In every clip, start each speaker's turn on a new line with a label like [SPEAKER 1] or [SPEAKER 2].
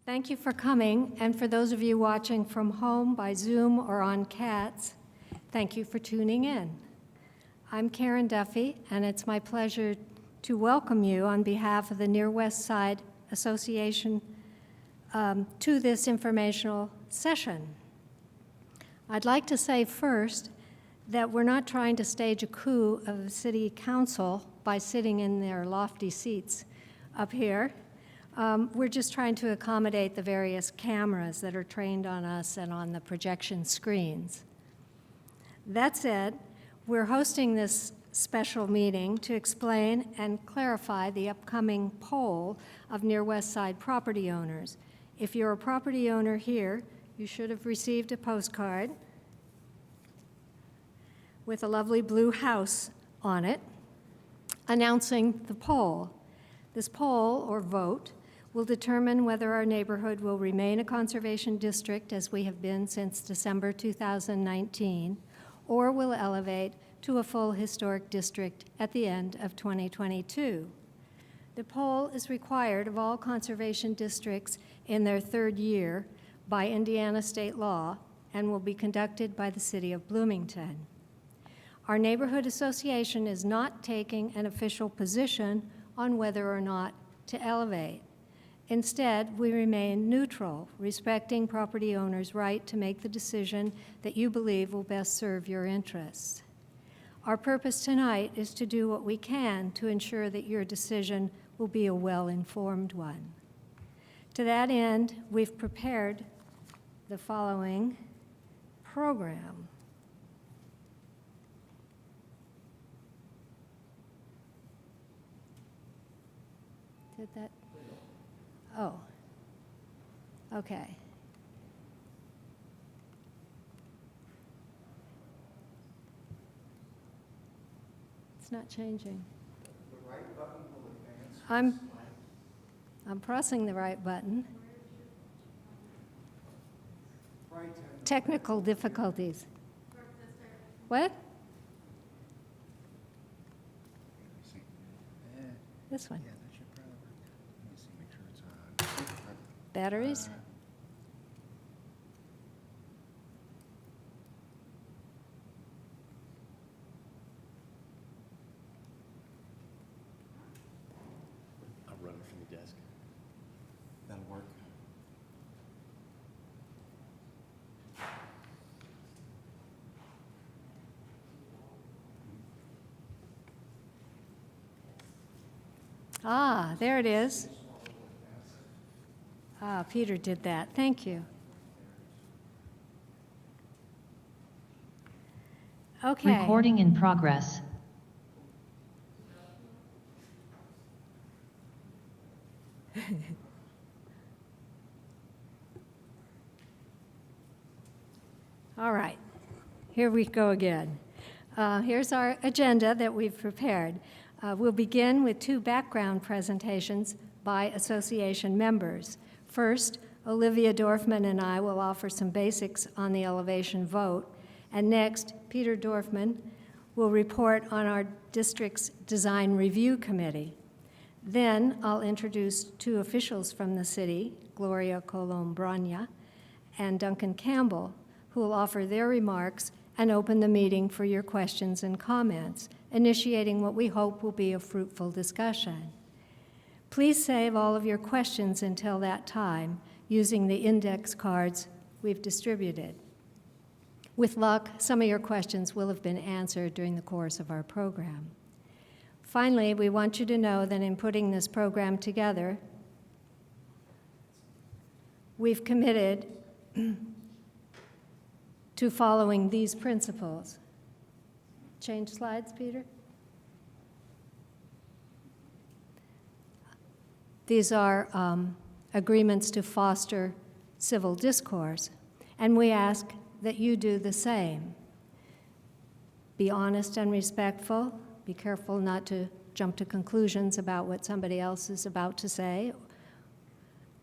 [SPEAKER 1] Thank you for coming, and for those of you watching from home by Zoom or on CATS, thank you for tuning in. I'm Karen Duffy, and it's my pleasure to welcome you on behalf of the Near West Side Association to this informational session. I'd like to say first that we're not trying to stage a coup of the City Council by sitting in their lofty seats up here. We're just trying to accommodate the various cameras that are trained on us and on the projection screens. That said, we're hosting this special meeting to explain and clarify the upcoming poll of Near West Side property owners. If you're a property owner here, you should have received a postcard with a lovely blue house on it announcing the poll. This poll, or vote, will determine whether our neighborhood will remain a conservation district, as we have been since December 2019, or will elevate to a full historic district at the end of 2022. The poll is required of all conservation districts in their third year by Indiana state law and will be conducted by the City of Bloomington. Our neighborhood association is not taking an official position on whether or not to elevate. Instead, we remain neutral, respecting property owners' right to make the decision that you believe will best serve your interests. Our purpose tonight is to do what we can to ensure that your decision will be a well-informed one. To that end, we've prepared the following program. Did that? Oh, okay. It's not changing.
[SPEAKER 2] The right button will advance.
[SPEAKER 1] I'm pressing the right button.
[SPEAKER 2] Right.
[SPEAKER 1] Technical difficulties. What? This one.
[SPEAKER 2] Yeah, that should probably work. Let me see, make sure it's on.
[SPEAKER 1] Batteries?
[SPEAKER 3] I'll run it from the desk.
[SPEAKER 2] That'll work.
[SPEAKER 1] Ah, there it is. Ah, Peter did that. Thank you. Okay.
[SPEAKER 4] Recording in progress.
[SPEAKER 1] All right. Here we go again. Here's our agenda that we've prepared. We'll begin with two background presentations by association members. First, Olivia Dorfman and I will offer some basics on the elevation vote. And next, Peter Dorfman will report on our district's design review committee. Then I'll introduce two officials from the city, Gloria Colombrana and Duncan Campbell, who will offer their remarks and open the meeting for your questions and comments, initiating what we hope will be a fruitful discussion. Please save all of your questions until that time using the index cards we've distributed. With luck, some of your questions will have been answered during the course of our program. Finally, we want you to know that in putting this program together, we've committed to following these principles. Change slides, Peter? These are agreements to foster civil discourse, and we ask that you do the same. Be honest and respectful. Be careful not to jump to conclusions about what somebody else is about to say.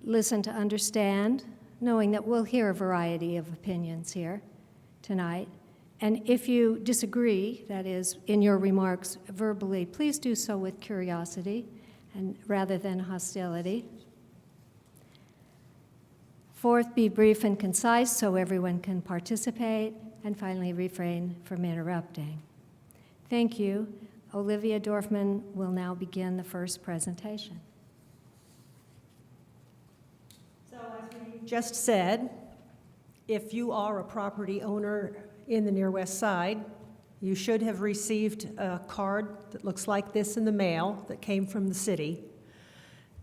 [SPEAKER 1] Listen to understand, knowing that we'll hear a variety of opinions here tonight. And if you disagree, that is, in your remarks verbally, please do so with curiosity and rather than hostility. Fourth, be brief and concise so everyone can participate. And finally, refrain from interrupting. Thank you. Olivia Dorfman will now begin the first presentation.
[SPEAKER 4] So as we just said, if you are a property owner in the Near West Side, you should have received a card that looks like this in the mail that came from the city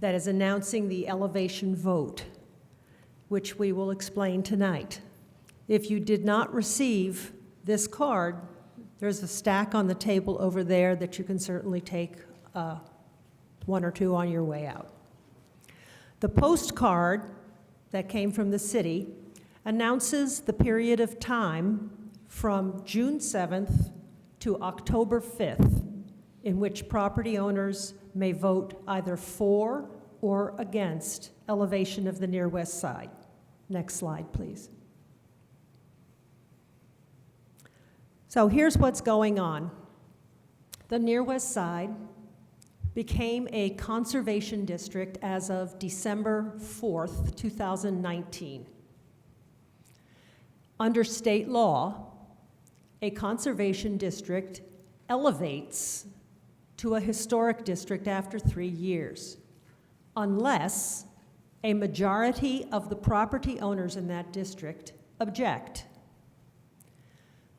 [SPEAKER 4] that is announcing the elevation vote, which we will explain tonight. If you did not receive this card, there's a stack on the table over there that you can certainly take one or two on your way out. The postcard that came from the city announces the period of time from June 7th to October 5th in which property owners may vote either for or against elevation of the Near West Side. Next slide, please. So here's what's going on. The Near West Side became a conservation district as of December 4th, 2019. Under state law, a conservation district elevates to a historic district after 3 years, unless a majority of the property owners in that district object.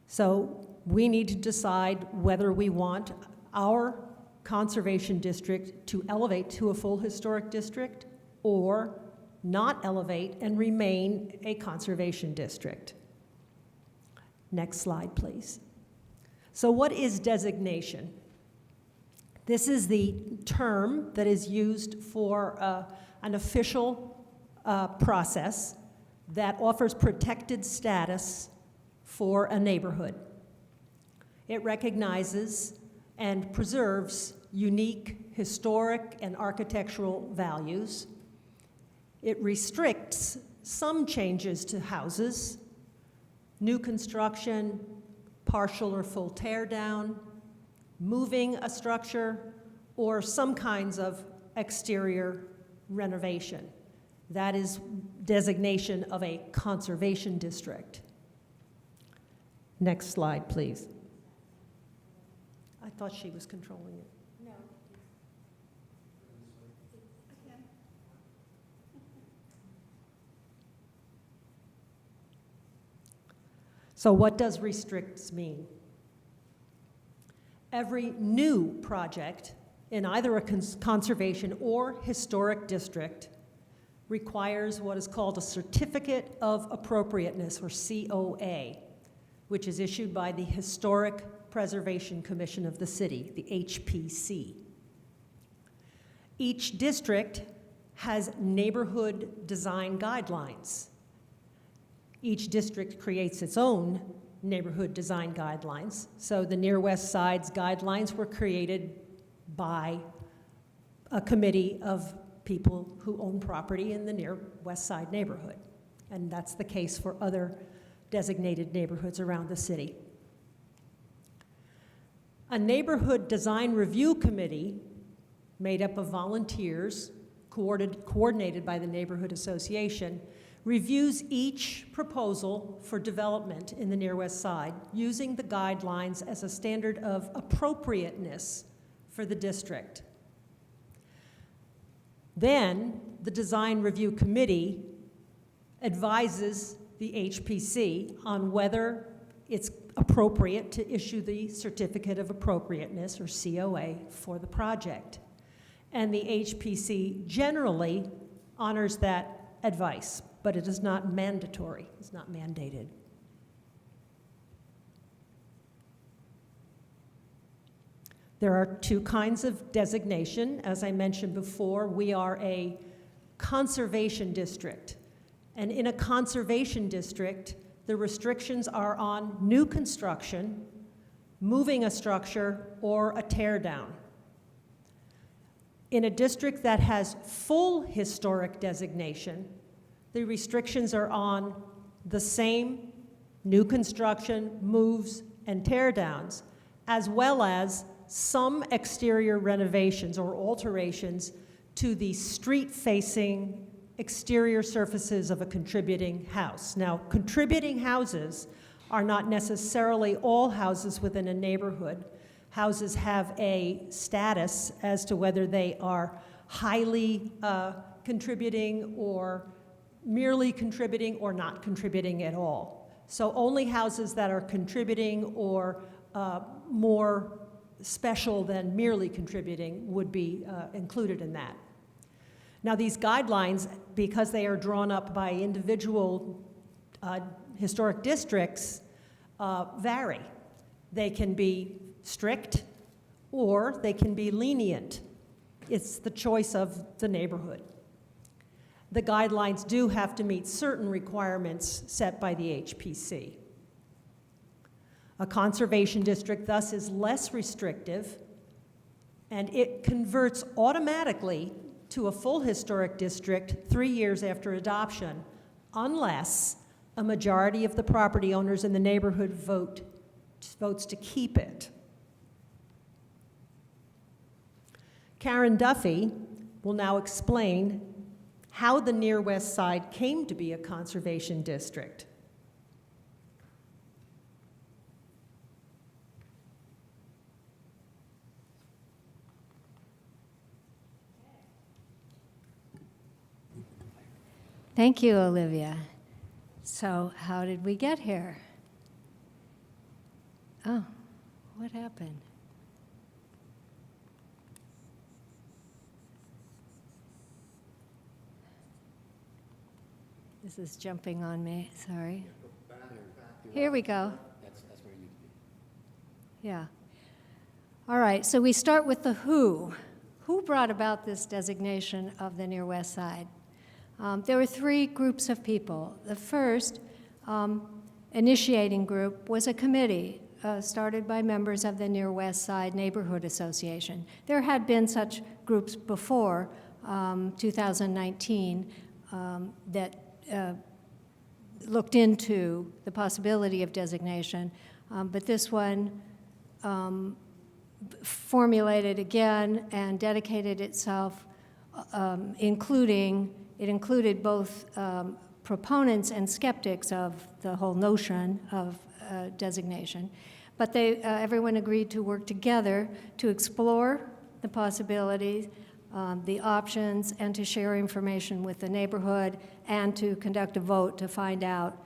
[SPEAKER 4] So we need to decide whether we want our conservation district to elevate to a full historic district or not elevate and remain a conservation district. Next slide, please. So what is designation? This is the term that is used for an official process that offers protected status for a neighborhood. It recognizes and preserves unique historic and architectural values. It restricts some changes to houses, new construction, partial or full tear down, moving a structure, or some kinds of exterior renovation. That is designation of a conservation district. Next slide, please. I thought she was controlling it.
[SPEAKER 1] No.
[SPEAKER 4] So what does restricts mean? Every new project in either a conservation or historic district requires what is called a Certificate of Appropriateness, or COA, which is issued by the Historic Preservation Commission of the city, the HPC. Each district has neighborhood design guidelines. Each district creates its own neighborhood design guidelines. So the Near West Side's guidelines were created by a committee of people who own property in the Near West Side neighborhood. And that's the case for other designated neighborhoods around the city. A neighborhood design review committee made up of volunteers, coordinated by the Neighborhood Association, reviews each proposal for development in the Near West Side using the guidelines as a standard of appropriateness for the district. Then the Design Review Committee advises the HPC on whether it's appropriate to issue the Certificate of Appropriateness, or COA, for the project. And the HPC generally honors that advice, but it is not mandatory, it's not mandated. There are two kinds of designation. As I mentioned before, we are a conservation district. And in a conservation district, the restrictions are on new construction, moving a structure, or a tear down. In a district that has full historic designation, the restrictions are on the same new construction, moves, and tear downs, as well as some exterior renovations or alterations to the street-facing exterior surfaces of a contributing house. Now, contributing houses are not necessarily all houses within a neighborhood. Houses have a status as to whether they are highly contributing or merely contributing or not contributing at all. So only houses that are contributing or more special than merely contributing would be included in that. Now, these guidelines, because they are drawn up by individual historic districts, vary. They can be strict or they can be lenient. It's the choice of the neighborhood. The guidelines do have to meet certain requirements set by the HPC. A conservation district, thus, is less restrictive, and it converts automatically to a full historic district 3 years after adoption, unless a majority of the property owners in the neighborhood votes to keep it. Karen Duffy will now explain how the Near West Side came to be a conservation district.
[SPEAKER 1] Thank you, Olivia. So how did we get here? Oh, what happened? This is jumping on me, sorry. Here we go.
[SPEAKER 3] That's where you need to be.
[SPEAKER 1] Yeah. All right, so we start with the who. Who brought about this designation of the Near West Side? There were three groups of people. The first initiating group was a committee started by members of the Near West Side Neighborhood Association. There had been such groups before 2019 that looked into the possibility of designation, but this one formulated again and dedicated itself, it included both proponents and skeptics of the whole notion of designation. But everyone agreed to work together to explore the possibilities, the options, and to share information with the neighborhood and to conduct a vote to find out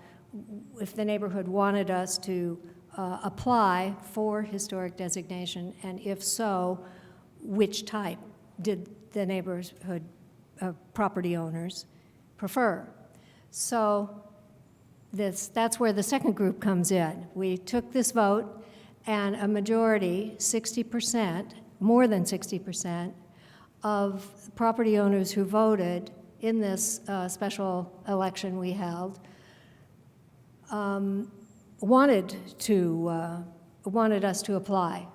[SPEAKER 1] if the neighborhood wanted us to apply for historic designation, and if so, which type did the neighborhood property owners prefer. So that's where the second group comes in. We took this vote, and a majority, 60%, more than 60%, of property owners who voted in this special election we held wanted us to apply.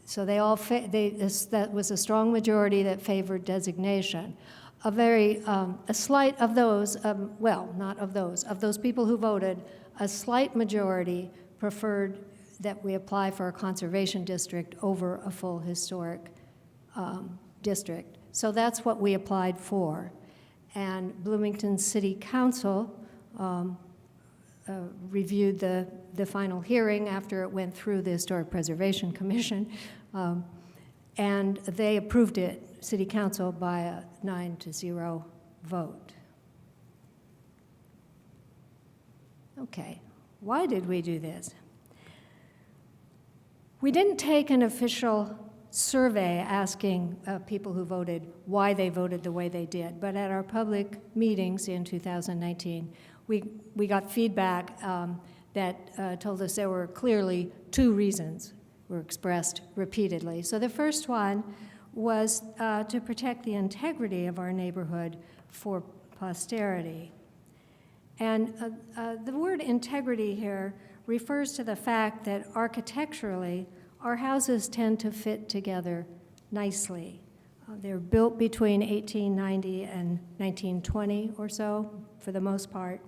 [SPEAKER 1] So they all that was a strong majority that favored designation. A slight of those, not of those people who voted, a slight majority preferred that we apply for a conservation district over a full historic district. So that's what we applied for. And Bloomington City Council reviewed the final hearing after it went through the Historic Preservation Commission, and they approved it, City Council, by a 9-0 vote. Okay, why did we do this? We didn't take an official survey asking people who voted why they voted the way they did, but at our public meetings in 2019, we got feedback that told us there were clearly two reasons were expressed repeatedly. So the first one was to protect the integrity of our neighborhood for posterity. And the word integrity here refers to the fact that architecturally, our houses tend to fit together nicely. They're built between 1890 and 1920 or so, for the most part.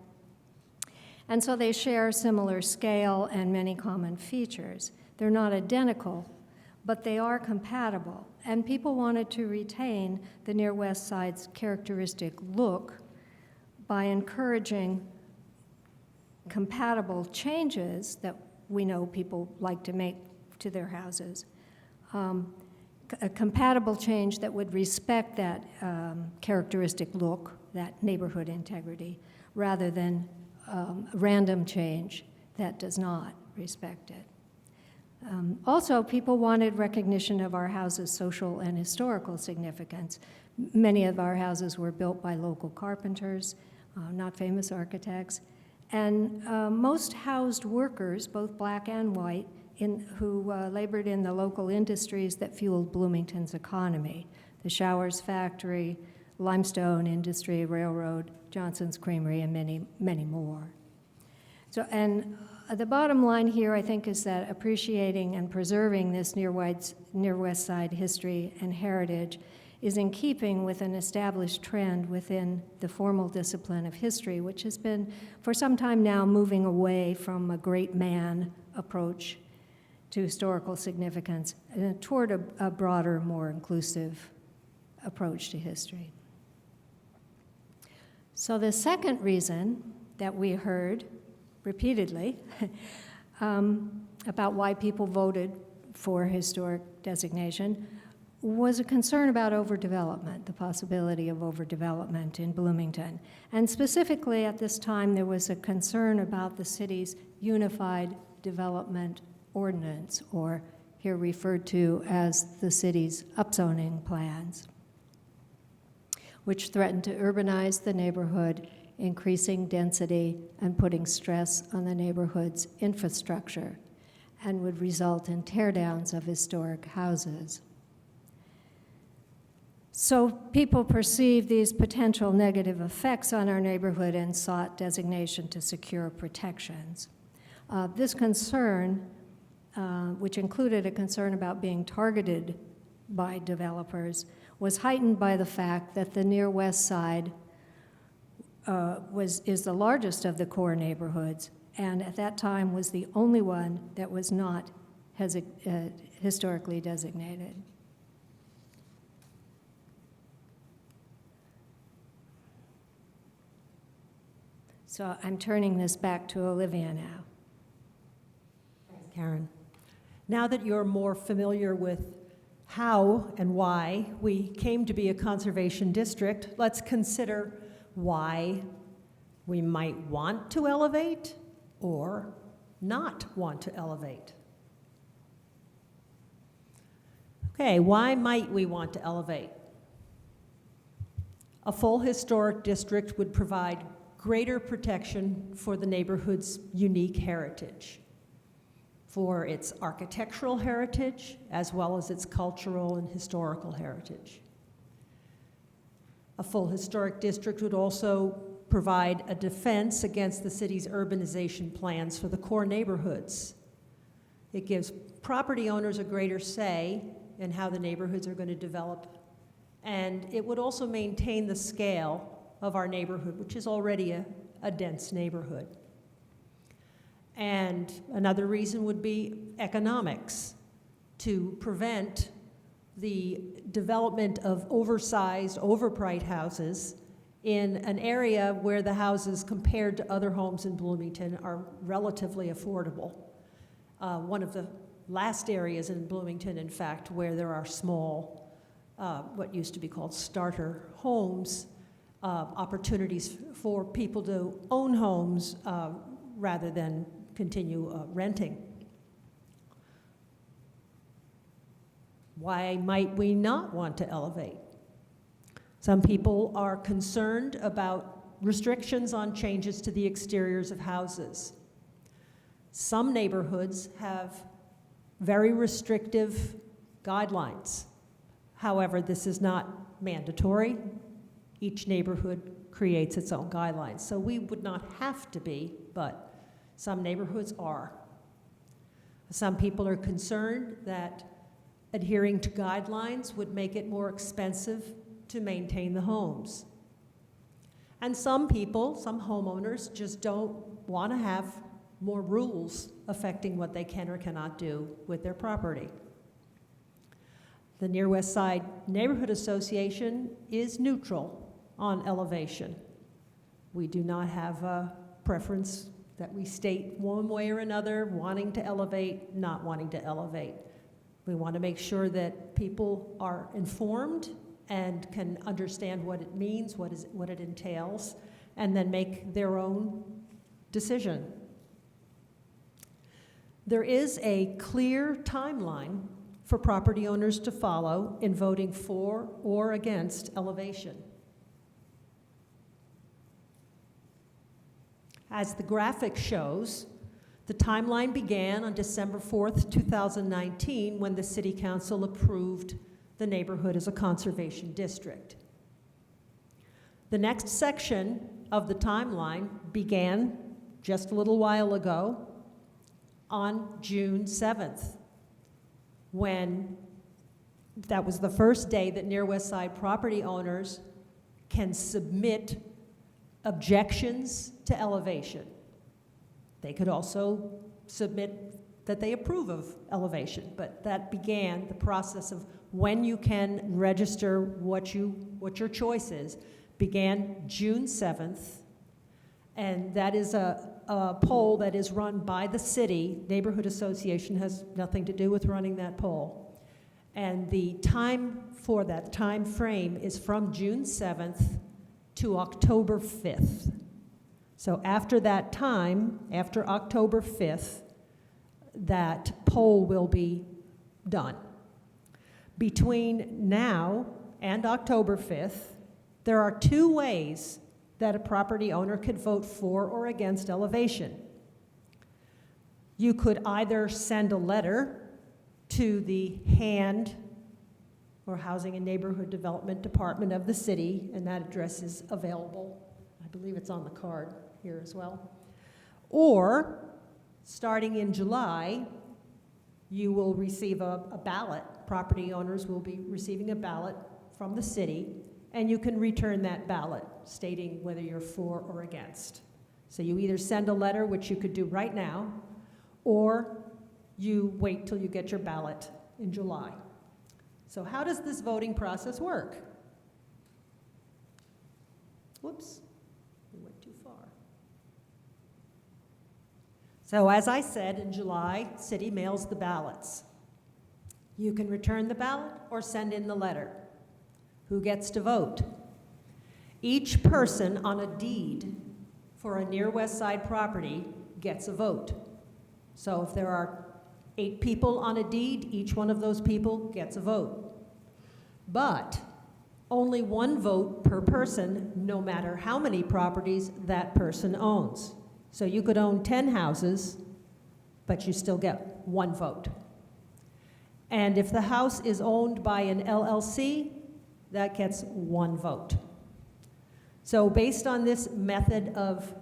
[SPEAKER 1] And so they share similar scale and many common features. They're not identical, but they are compatible. And people wanted to retain the Near West Side's characteristic look by encouraging compatible changes that we know people like to make to their houses, a compatible change that would respect that characteristic look, that neighborhood integrity, rather than random change that does not respect it. Also, people wanted recognition of our houses' social and historical significance. Many of our houses were built by local carpenters, not famous architects, and most housed workers, both black and white, who labored in the local industries that fueled Bloomington's economy: the Showers Factory, limestone industry, railroad, Johnson's Creamery, and many, many more. So, and the bottom line here, I think, is that appreciating and preserving this near West Side history and heritage is in keeping with an established trend within the formal discipline of history, which has been for some time now moving away from a great man approach to historical significance and toward a broader, more inclusive approach to history. So the second reason that we heard repeatedly about why people voted for historic designation was a concern about overdevelopment, the possibility of overdevelopment in Bloomington. And specifically at this time, there was a concern about the city's Unified Development Ordinance, or here referred to as the city's upzoning plans, which threatened to urbanize the neighborhood, increasing density and putting stress on the neighborhood's infrastructure, and would result in teardowns of historic houses. So people perceived these potential negative effects on our neighborhood and sought designation to secure protections. This concern, which included a concern about being targeted by developers, was heightened by the fact that the near West Side is the largest of the core neighborhoods, and at that time was the only one that was not historically designated. So I'm turning this back to Olivia now.
[SPEAKER 4] Thanks, Karen. Now that you're more familiar with how and why we came to be a conservation district, let's consider why we might want to elevate or not want to elevate. Okay, why might we want to elevate? A full historic district would provide greater protection for the neighborhood's unique heritage, for its architectural heritage, as well as its cultural and historical heritage. A full historic district would also provide a defense against the city's urbanization plans for the core neighborhoods. It gives property owners a greater say in how the neighborhoods are going to develop, and it would also maintain the scale of our neighborhood, which is already a dense neighborhood. And another reason would be economics, to prevent the development of oversized, overpriced houses in an area where the houses, compared to other homes in Bloomington, are relatively affordable. One of the last areas in Bloomington, in fact, where there are small, what used to be called starter homes, opportunities for people to own homes rather than continue renting. Why might we not want to elevate? Some people are concerned about restrictions on changes to the exteriors of houses. Some neighborhoods have very restrictive guidelines. However, this is not mandatory. Each neighborhood creates its own guidelines. So we would not have to be, but some neighborhoods are. Some people are concerned that adhering to guidelines would make it more expensive to maintain the homes. And some people, some homeowners, just don't want to have more rules affecting what they can or cannot do with their property. The Near West Side Neighborhood Association is neutral on elevation. We do not have a preference that we state one way or another, wanting to elevate, not wanting to elevate. We want to make sure that people are informed and can understand what it means, what it entails, and then make their own decision. There is a clear timeline for property owners to follow in voting for or against elevation. As the graphic shows, the timeline began on December 4th, 2019, when the City Council approved the neighborhood as a conservation district. The next section of the timeline began just a little while ago on June 7th, when that was the first day that Near West Side property owners can submit objections to elevation. They could also submit that they approve of elevation, but that began the process of when you can register what your choice is, began June 7th, and that is a poll that is run by the city. Neighborhood Association has nothing to do with running that poll. And the time for that time frame is from June 7th to October 5th. So after that time, after October 5th, that poll will be done. Between now and October 5th, there are two ways that a property owner could vote for or against elevation. You could either send a letter to the HAND, or Housing and Neighborhood Development Department of the city, and that address is available. I believe it's on the card here as well. Or, starting in July, you will receive a ballot. Property owners will be receiving a ballot from the city, and you can return that ballot stating whether you're for or against. So you either send a letter, which you could do right now, or you wait till you get your ballot in July. So how does this voting process work? Whoops, we went too far. So as I said, in July, city mails the ballots. You can return the ballot or send in the letter. Who gets to vote? Each person on a deed for a Near West Side property gets a vote. So if there are 8 people on a deed, each one of those people gets a vote. But only 1 vote per person, no matter how many properties that person owns. So you could own 10 houses, but you still get 1 vote. And if the house is owned by an LLC, that gets 1 vote. So based on this method of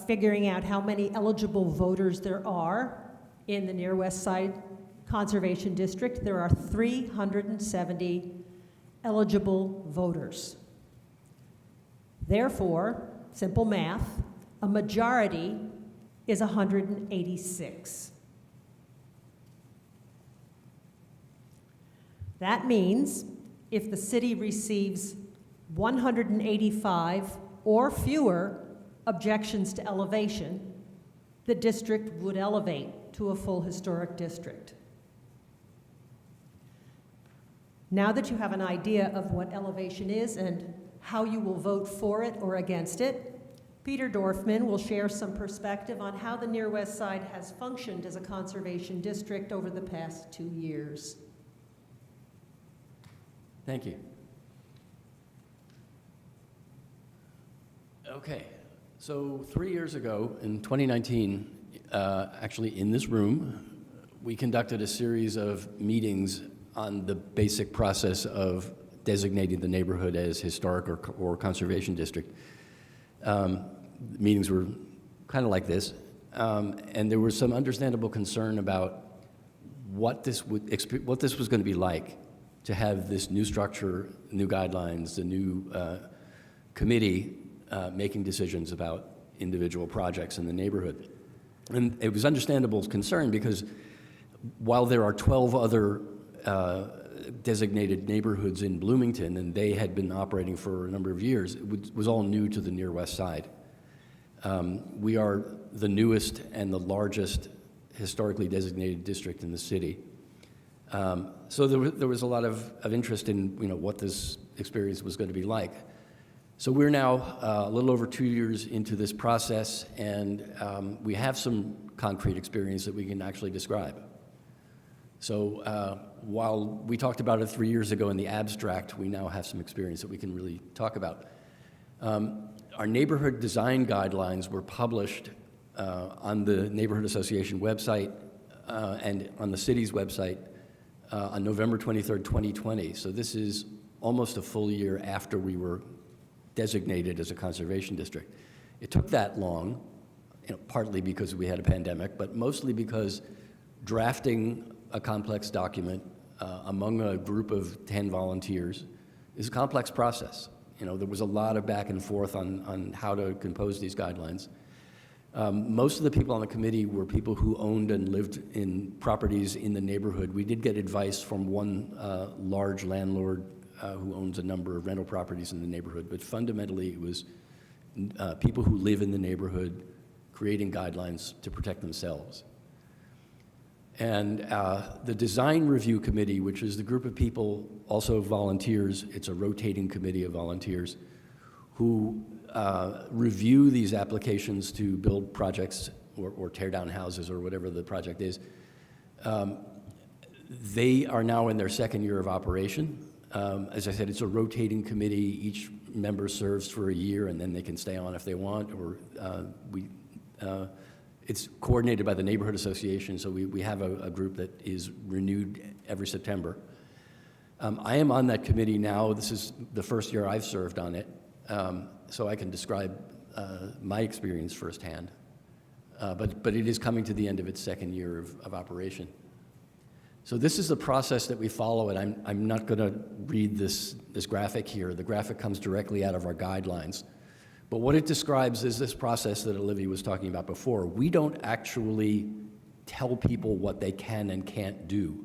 [SPEAKER 4] figuring out how many eligible voters there are in the Near West Side Conservation District, there are 370 eligible voters. Therefore, simple math, a majority is 186. That means if the city receives 185 or fewer objections to elevation, the district would elevate to a full historic district. Now that you have an idea of what elevation is and how you will vote for it or against it, Peter Dorfman will share some perspective on how the Near West Side has functioned as a conservation district over the past 2 years.
[SPEAKER 3] Thank you. Okay, so 3 years ago, in 2019, actually in this room, we conducted a series of meetings on the basic process of designating the neighborhood as historic or conservation district. Meetings were kind of like this, and there was some understandable concern about what this was going to be like to have this new structure, new guidelines, the new committee making decisions about individual projects in the neighborhood. And it was understandable concern because while there are 12 other designated neighborhoods in Bloomington, and they had been operating for a number of years. It was all new to the Near West Side. We are the newest and the largest historically designated district in the city. So there was a lot of interest in what this experience was going to be like. So we're now a little over 2 years into this process, and we have some concrete experience that we can actually describe. So while we talked about it 3 years ago in the abstract, we now have some experience that we can really talk about. Our neighborhood design guidelines were published on the Neighborhood Association website and on the city's website on November 23rd, 2020. So this is almost a full year after we were designated as a conservation district. It took that long, partly because we had a pandemic, but mostly because drafting a complex document among a group of 10 volunteers is a complex process. There was a lot of back and forth on how to compose these guidelines. Most of the people on the committee were people who owned and lived in properties in the neighborhood. We did get advice from one large landlord who owns a number of rental properties in the neighborhood, but fundamentally it was people who live in the neighborhood creating guidelines to protect themselves. And the Design Review Committee, which is the group of people, also volunteers, it's a rotating committee of volunteers, who review these applications to build projects or tear down houses or whatever the project is. They are now in their second year of operation. As I said, it's a rotating committee. Each member serves for a year, and then they can stay on if they want, or it's coordinated by the Neighborhood Association, so we have a group that is renewed every September. I am on that committee now. This is the first year I've served on it, so I can describe my experience firsthand. But it is coming to the end of its second year of operation. So this is the process that we follow, and I'm not going to read this graphic here. The graphic comes directly out of our guidelines. But what it describes is this process that Olivia was talking about before. We don't actually tell people what they can and can't do.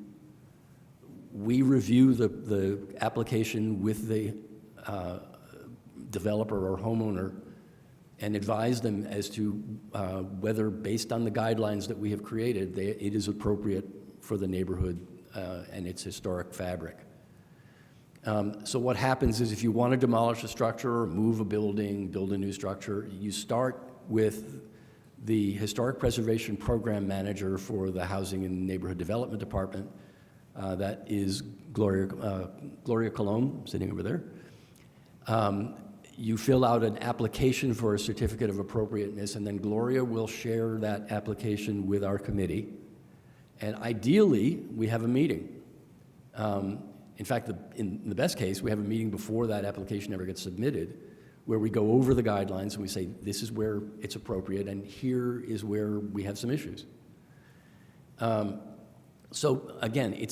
[SPEAKER 3] We review the application with the developer or homeowner and advise them as to whether, based on the guidelines that we have created, it is appropriate for the neighborhood and its historic fabric. So what happens is, if you want to demolish a structure or move a building, build a new structure, you start with the Historic Preservation Program Manager for the Housing and Neighborhood Development Department. That is Gloria Colomb, sitting over there. You fill out an application for a certificate of appropriateness, and then Gloria will share that application with our committee. And ideally, we have a meeting. In fact, in the best case, we have a meeting before that application ever gets submitted, where we go over the guidelines and we say, this is where it's appropriate, and here is where we have some issues. So again,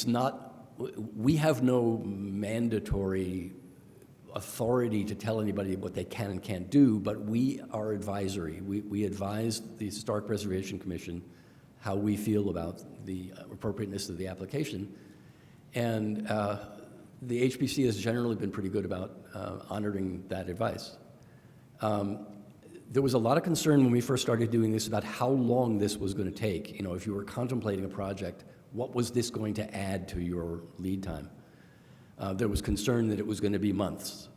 [SPEAKER 3] we have no mandatory authority to tell anybody what they can and can't do, but we are advisory. We advise the Historic Preservation Commission how we feel about the appropriateness of the application. And the HPC has generally been pretty good about honoring that advice. There was a lot of concern when we first started doing this about how long this was going to take. If you were contemplating a project, what was this going to add to your lead time? There was concern that it was going to be months.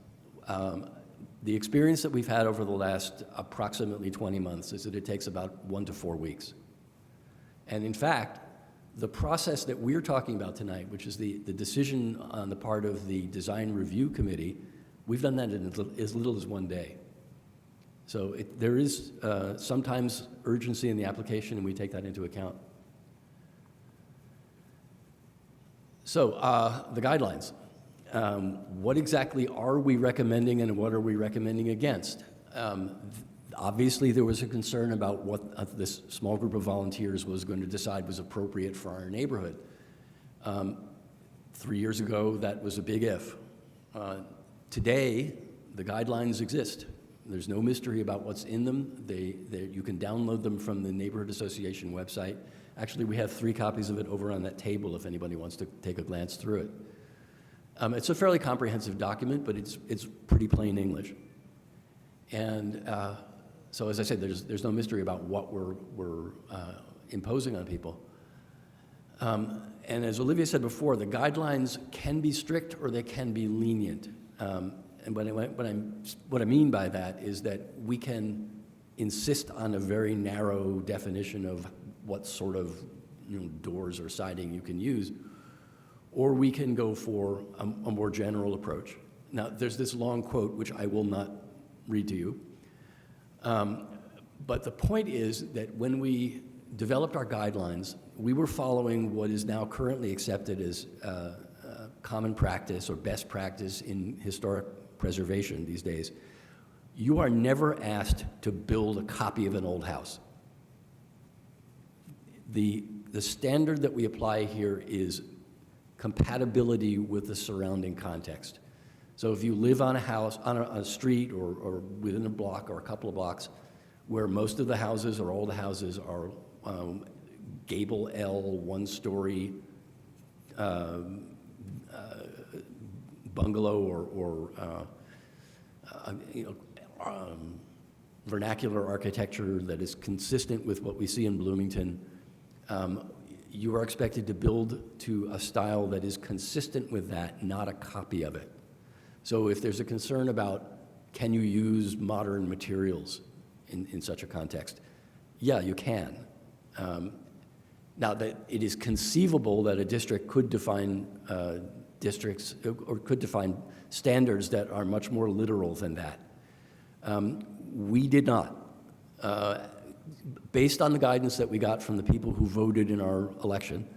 [SPEAKER 3] The experience that we've had over the last approximately 20 months is that it takes about 1 to 4 weeks. And in fact, the process that we're talking about tonight, which is the decision on the part of the Design Review Committee, we've done that in as little as 1 day. So there is sometimes urgency in the application, and we take that into account. So the guidelines. What exactly are we recommending, and what are we recommending against? Obviously, there was a concern about what this small group of volunteers was going to decide was appropriate for our neighborhood. 3 years ago, that was a big if. Today, the guidelines exist. There's no mystery about what's in them. You can download them from the Neighborhood Association website. Actually, we have 3 copies of it over on that table if anybody wants to take a glance through it. It's a fairly comprehensive document, but it's pretty plain English. And so, as I said, there's no mystery about what we're imposing on people. And as Olivia said before, the guidelines can be strict or they can be lenient. And what I mean by that is that we can insist on a very narrow definition of what sort of doors or siding you can use, or we can go for a more general approach. Now, there's this long quote, which I will not read to you, but the point is that when we developed our guidelines, we were following what is now currently accepted as common practice or best practice in historic preservation these days. You are never asked to build a copy of an old house. The standard that we apply here is compatibility with the surrounding context. So if you live on a house, on a street or within a block or a couple of blocks where most of the houses or old houses are gable L, one-story bungalow or vernacular architecture that is consistent with what we see in Bloomington, you are expected to build to a style that is consistent with that, not a copy of it. So if there's a concern about can you use modern materials in such a context, yeah, you can. Now, that it is conceivable that a district could define districts or could define standards that are much more literal than that. We did not. Based on the guidance that we got from the people who voted in our election,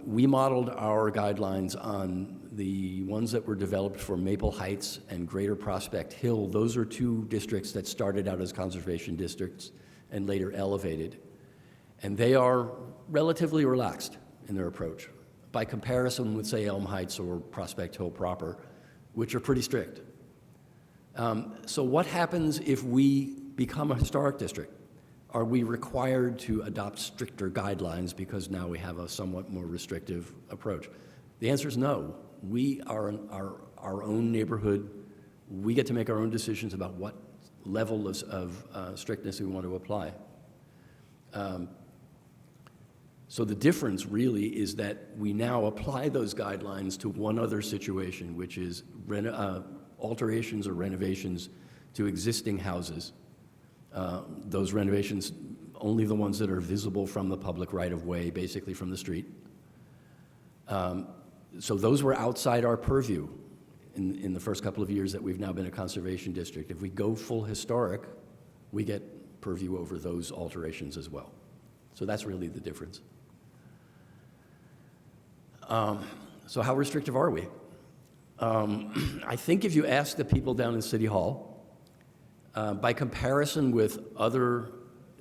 [SPEAKER 3] we modeled our guidelines on the ones that were developed for Maple Heights and Greater Prospect Hill. Those are two districts that started out as conservation districts and later elevated. And they are relatively relaxed in their approach by comparison with, say, Elm Heights or Prospect Hill proper, which are pretty strict. So what happens if we become a historic district? Are we required to adopt stricter guidelines because now we have a somewhat more restrictive approach? The answer is no. We are our own neighborhood. We get to make our own decisions about what level of strictness we want to apply. So the difference really is that we now apply those guidelines to one other situation, which is alterations or renovations to existing houses. Those renovations, only the ones that are visible from the public right-of-way, basically from the street. So those were outside our purview in the first couple of years that we've now been a conservation district. If we go full historic, we get purview over those alterations as well. So that's really the difference. So how restrictive are we? I think if you ask the people down in City Hall, by comparison with other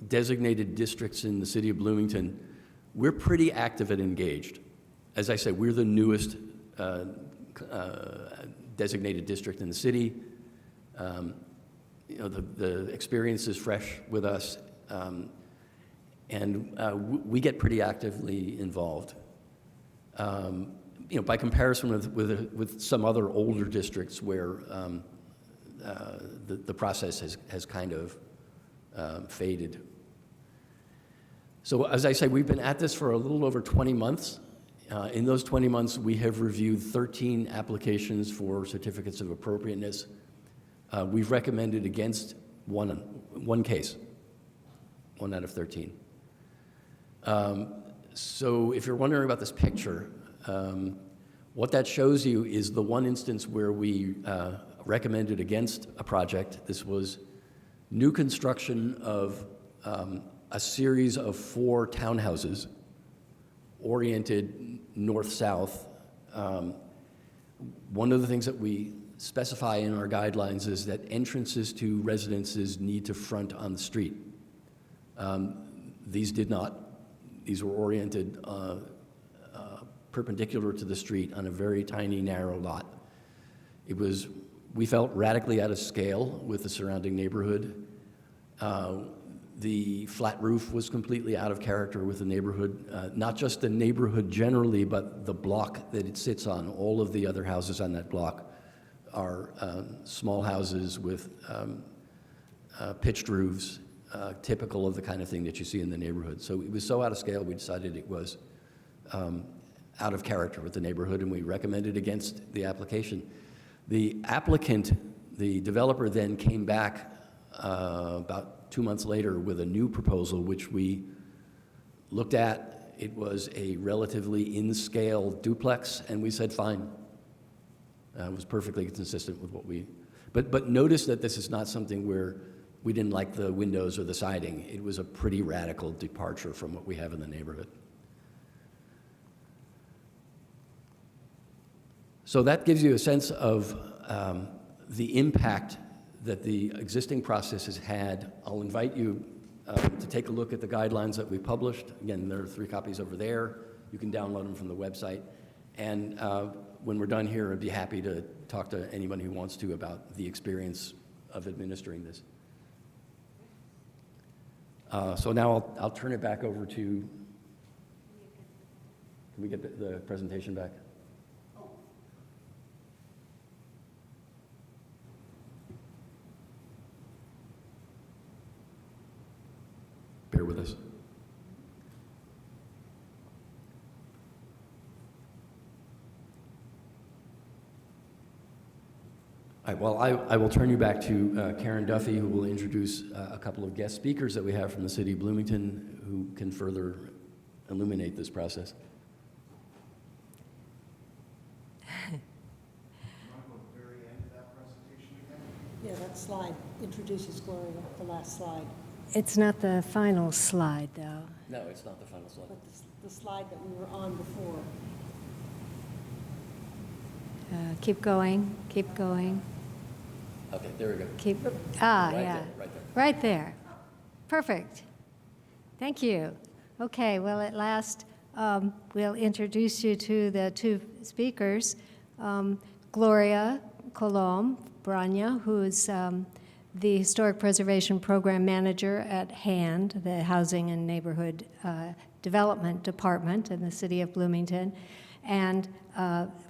[SPEAKER 3] designated districts in the city of Bloomington, we're pretty active and engaged. As I said, we're the newest designated district in the city. The experience is fresh with us, and we get pretty actively involved. By comparison with some other older districts where the process has kind of faded. So as I say, we've been at this for a little over 20 months. In those 20 months, we have reviewed 13 applications for certificates of appropriateness. We've recommended against one case, 1 out of 13. So if you're wondering about this picture, what that shows you is the one instance where we recommended against a project. This was new construction of a series of 4 townhouses oriented north-south. One of the things that we specify in our guidelines is that entrances to residences need to front on the street. These did not. These were oriented perpendicular to the street on a very tiny, narrow lot. It was, we felt, radically out of scale with the surrounding neighborhood. The flat roof was completely out of character with the neighborhood, not just the neighborhood generally, but the block that it sits on. All of the other houses on that block are small houses with pitched roofs, typical of the kind of thing that you see in the neighborhood. So it was so out of scale, we decided it was out of character with the neighborhood, and we recommended against the application. The applicant, the developer, then came back about 2 months later with a new proposal, which we looked at. It was a relatively in-scale duplex, and we said, fine. It was perfectly consistent with what we... But notice that this is not something where we didn't like the windows or the siding. It was a pretty radical departure from what we have in the neighborhood. So that gives you a sense of the impact that the existing process has had. I'll invite you to take a look at the guidelines that we published. Again, there are 3 copies over there. You can download them from the website. And when we're done here, I'd be happy to talk to anyone who wants to about the experience of administering this. So now I'll turn it back over to, can we get the presentation back? Bear with us. All right, well, I will turn you back to Karen Duffy, who will introduce a couple of guest speakers that we have from the city of Bloomington who can further illuminate this process.
[SPEAKER 4] Yeah, that slide introduces Gloria, the last slide.
[SPEAKER 1] It's not the final slide, though.
[SPEAKER 3] No, it's not the final slide.
[SPEAKER 4] But the slide that we were on before.
[SPEAKER 1] Keep going, keep going.
[SPEAKER 3] Okay, there we go.
[SPEAKER 1] Keep,
[SPEAKER 3] Right
[SPEAKER 1] yeah.
[SPEAKER 3] there, right there.
[SPEAKER 1] Right there. Perfect. Thank you. Okay, well, at last, we'll introduce you to the 2 speakers. Gloria Colom Branya, who is the Historic Preservation Program Manager at HAND, the Housing and Neighborhood Development Department in the city of Bloomington. And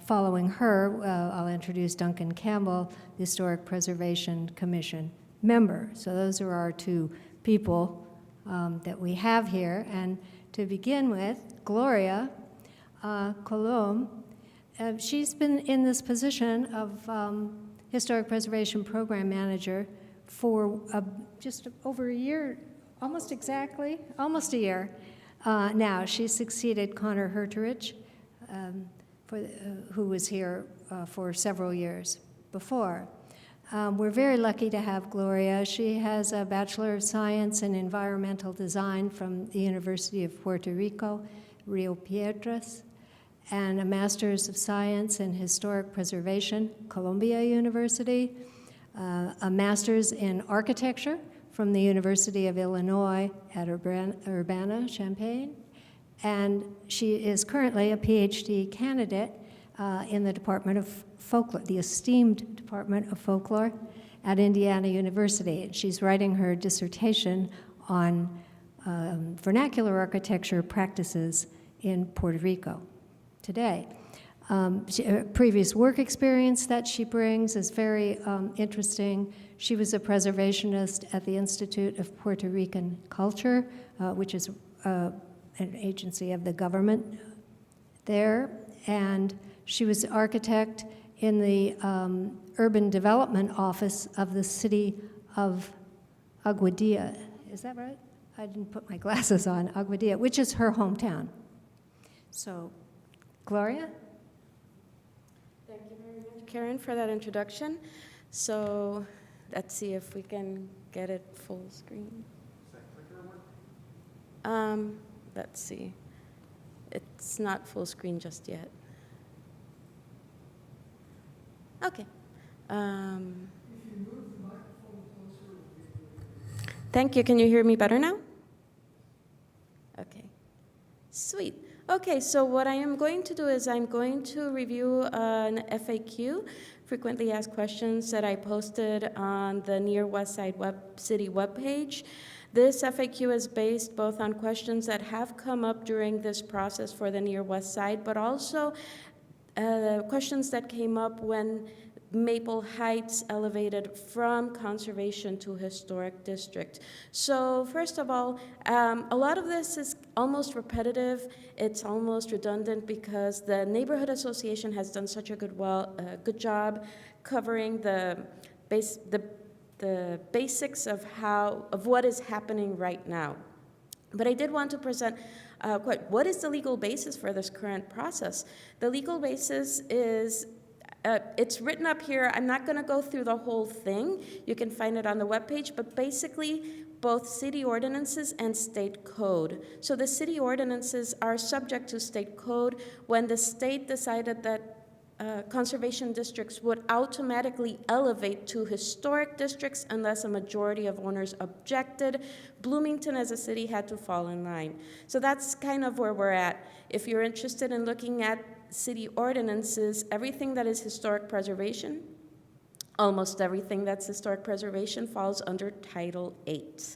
[SPEAKER 1] following her, I'll introduce Duncan Campbell, the Historic Preservation Commission member. So those are our 2 people that we have here. And to begin with, Gloria Colom, she's been in this position of Historic Preservation Program Manager for just over a year, almost a year. Now, she succeeded Connor Herterich, who was here for several years before. We're very lucky to have Gloria. She has a Bachelor of Science in Environmental Design from the University of Puerto Rico, Rio Piedras, and a Master's of Science in Historic Preservation, Columbia University, a Master's in Architecture from the University of Illinois at Urbana-Champaign, and she is currently a PhD candidate in the Department of Folklore, the esteemed Department of Folklore at Indiana University. And she's writing her dissertation on vernacular architecture practices in Puerto Rico today. Previous work experience that she brings is very interesting. She was a preservationist at the Institute of Puerto Rican Culture, which is an agency of the government there, and she was architect in the Urban Development Office of the city of Aguadilla. Is that right? I didn't put my glasses on. Aguadilla, which is her hometown. So, Gloria?
[SPEAKER 5] Thank you very much, Karen, for that introduction. So let's see if we can get it full screen.
[SPEAKER 2] Does that clicker work?
[SPEAKER 5] Let's see. It's not full screen just yet. Okay. Thank you. Can you hear me better now? Okay. Sweet. Okay, so what I am going to do is I'm going to review an FAQ, frequently asked questions, that I posted on the Near West Side City webpage. This FAQ is based both on questions that have come up during this process for the Near West Side, but also questions that came up when Maple Heights elevated from conservation to historic district. So first of all, a lot of this is almost repetitive. It's almost redundant because the neighborhood association has done such a good job covering the basics of what is happening right now. But I did want to present what is the legal basis for this current process. The legal basis is it's written up here. I'm not going to go through the whole thing. You can find it on the webpage, but basically both city ordinances and state code. So the city ordinances are subject to state code. When the state decided that conservation districts would automatically elevate to historic districts unless a majority of owners objected, Bloomington as a city had to fall in line. So that's kind of where we're at. If you're interested in looking at city ordinances, everything that is historic preservation, almost everything that's historic preservation falls under Title 8.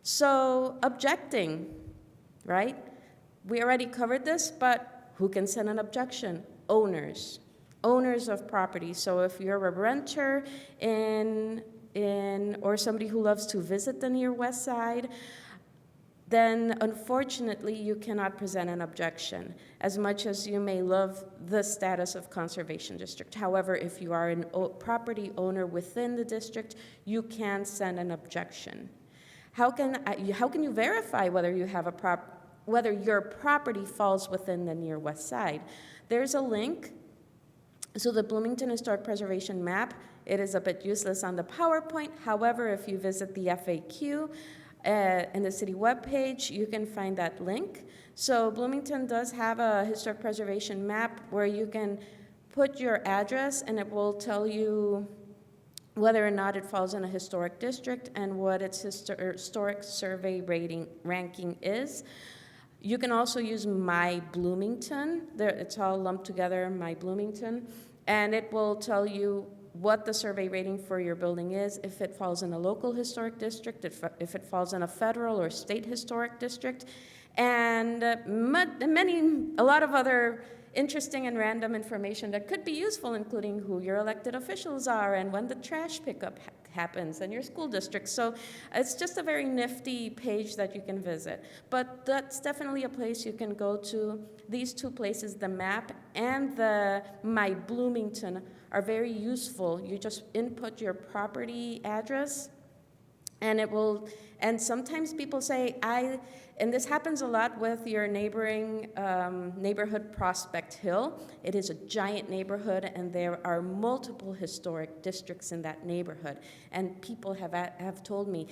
[SPEAKER 5] So objecting, right? We already covered this, but who can send an objection? Owners of property. So if you're a renter or somebody who loves to visit the Near West Side, then unfortunately you cannot present an objection, as much as you may love the status of conservation district. However, if you are a property owner within the district, you can send an objection. How can you verify whether you have whether your property falls within the Near West Side? There's a link. So the Bloomington Historic Preservation Map, it is a bit useless on the PowerPoint. However, if you visit the FAQ, in the city webpage, you can find that link. So Bloomington does have a historic preservation map where you can put your address and it will tell you whether or not it falls in a historic district and what its historic survey ranking is. You can also use My Bloomington. It's all lumped together, My Bloomington, and it will tell you what the survey rating for your building is, if it falls in a local historic district, if it falls in a federal or state historic district, and a lot of other interesting and random information that could be useful, including who your elected officials are and when the trash pickup happens in your school district. So it's just a very nifty page that you can visit. But that's definitely a place you can go to. These two places, the map and the My Bloomington, are very useful. You just input your property address and it will, and sometimes people say, and this happens a lot with your neighboring neighborhood, Prospect Hill. It is a giant neighborhood and there are multiple historic districts in that neighborhood. And people have told me,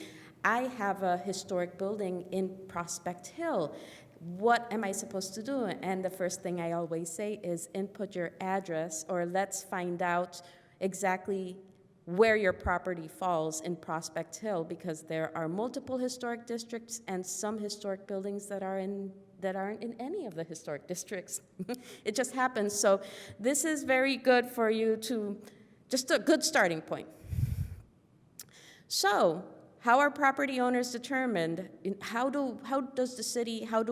[SPEAKER 5] I have a historic building in Prospect Hill. What am I supposed to do? And the first thing I always say is input your address, or let's find out exactly where your property falls in Prospect Hill, because there are multiple historic districts and some historic buildings that aren't in any of the historic districts. It just happens. So this is very good for you to, just a good starting point. So how are property owners determined? How do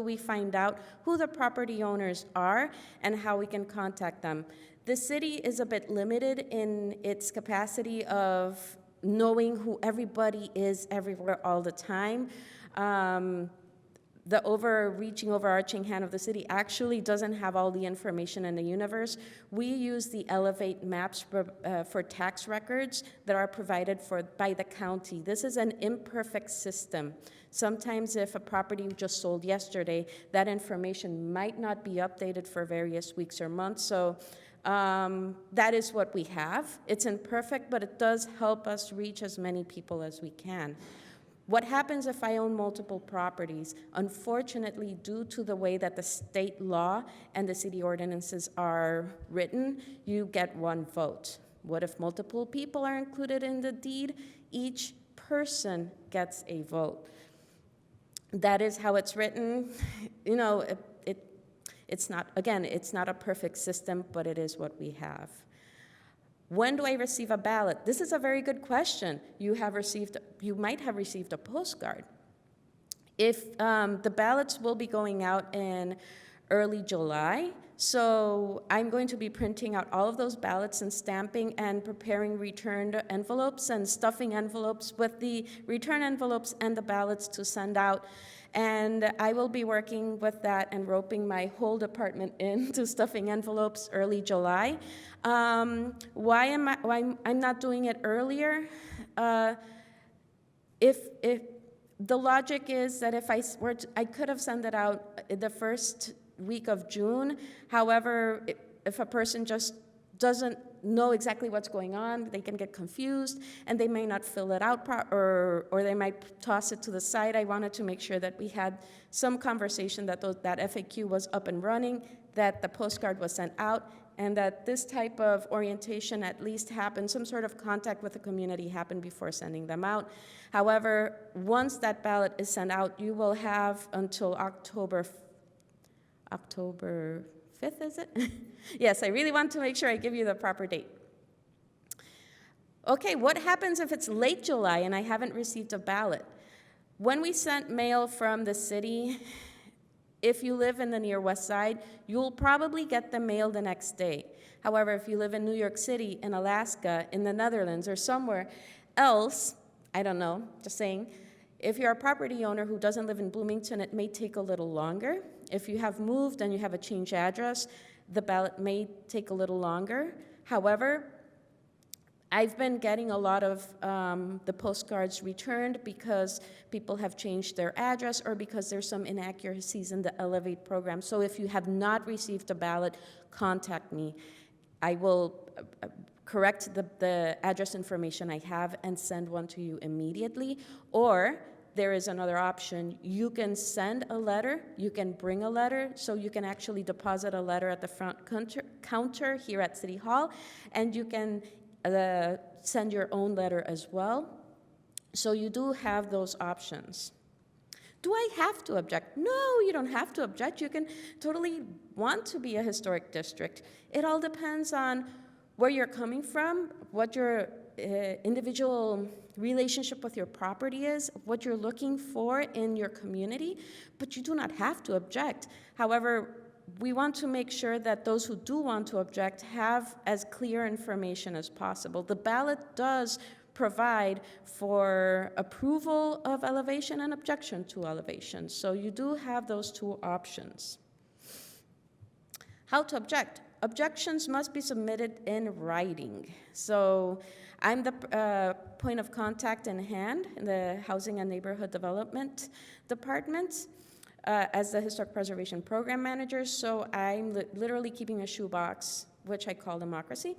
[SPEAKER 5] we find out who the property owners are and how we can contact them? The city is a bit limited in its capacity of knowing who everybody is everywhere all the time. The overarching hand of the city actually doesn't have all the information in the universe. We use the Elevate maps for tax records that are provided by the county. This is an imperfect system. Sometimes if a property just sold yesterday, that information might not be updated for various weeks or months. So that is what we have. It's imperfect, but it does help us reach as many people as we can. What happens if I own multiple properties? Unfortunately, due to the way that the state law and the city ordinances are written, you get one vote. What if multiple people are included in the deed? Each person gets a vote. that is how it's written. You know, it's not, again, it's not a perfect system, but it is what we have. When do I receive a ballot? This is a very good question. You might have received a postcard. If the ballots will be going out in early July, so I'm going to be printing out all of those ballots and stamping and preparing returned envelopes and stuffing envelopes with the return envelopes and the ballots to send out. And I will be working with that and roping my whole department into stuffing envelopes early July. Why I'm not doing it earlier? If the logic is that if I could have sent it out the first week of June. However, if a person just doesn't know exactly what's going on, they can get confused and they may not fill it out or they might toss it to the side. I wanted to make sure that we had some conversation that that FAQ was up and running, that the postcard was sent out, and that this type of orientation at least happened, some sort of contact with the community happened before sending them out. However, once that ballot is sent out, you will have until October 5th, is it? Yes, I really want to make sure I give you the proper date. Okay, what happens if it's late July and I haven't received a ballot? When we sent mail from the city, if you live in the near west side, you'll probably get the mail the next day. However, if you live in New York City, in Alaska, in the Netherlands, or somewhere else, I don't know, just saying, if you're a property owner who doesn't live in Bloomington, it may take a little longer. If you have moved and you have a changed address, the ballot may take a little longer. However, I've been getting a lot of the postcards returned because people have changed their address or because there's some inaccuracies in the Elevate program. So if you have not received a ballot, contact me. I will correct the address information I have and send one to you immediately. Or there is another option. You can send a letter, you can bring a letter, so you can actually deposit a letter at the front counter here at City Hall, and you can send your own letter as well. So you do have those options. Do I have to object? No, you don't have to object. You can totally want to be a historic district. It all depends on where you're coming from, what your individual relationship with your property is, what you're looking for in your community, but you do not have to object. However, we want to make sure that those who do want to object have as clear information as possible. The ballot does provide for approval of elevation and objection to elevation, so you do have those two options. How to object? Objections must be submitted in writing. So I'm the point of contact in hand in the Housing and Neighborhood Development Department as the Historic Preservation Program Manager. So I'm literally keeping a shoebox, which I call democracy.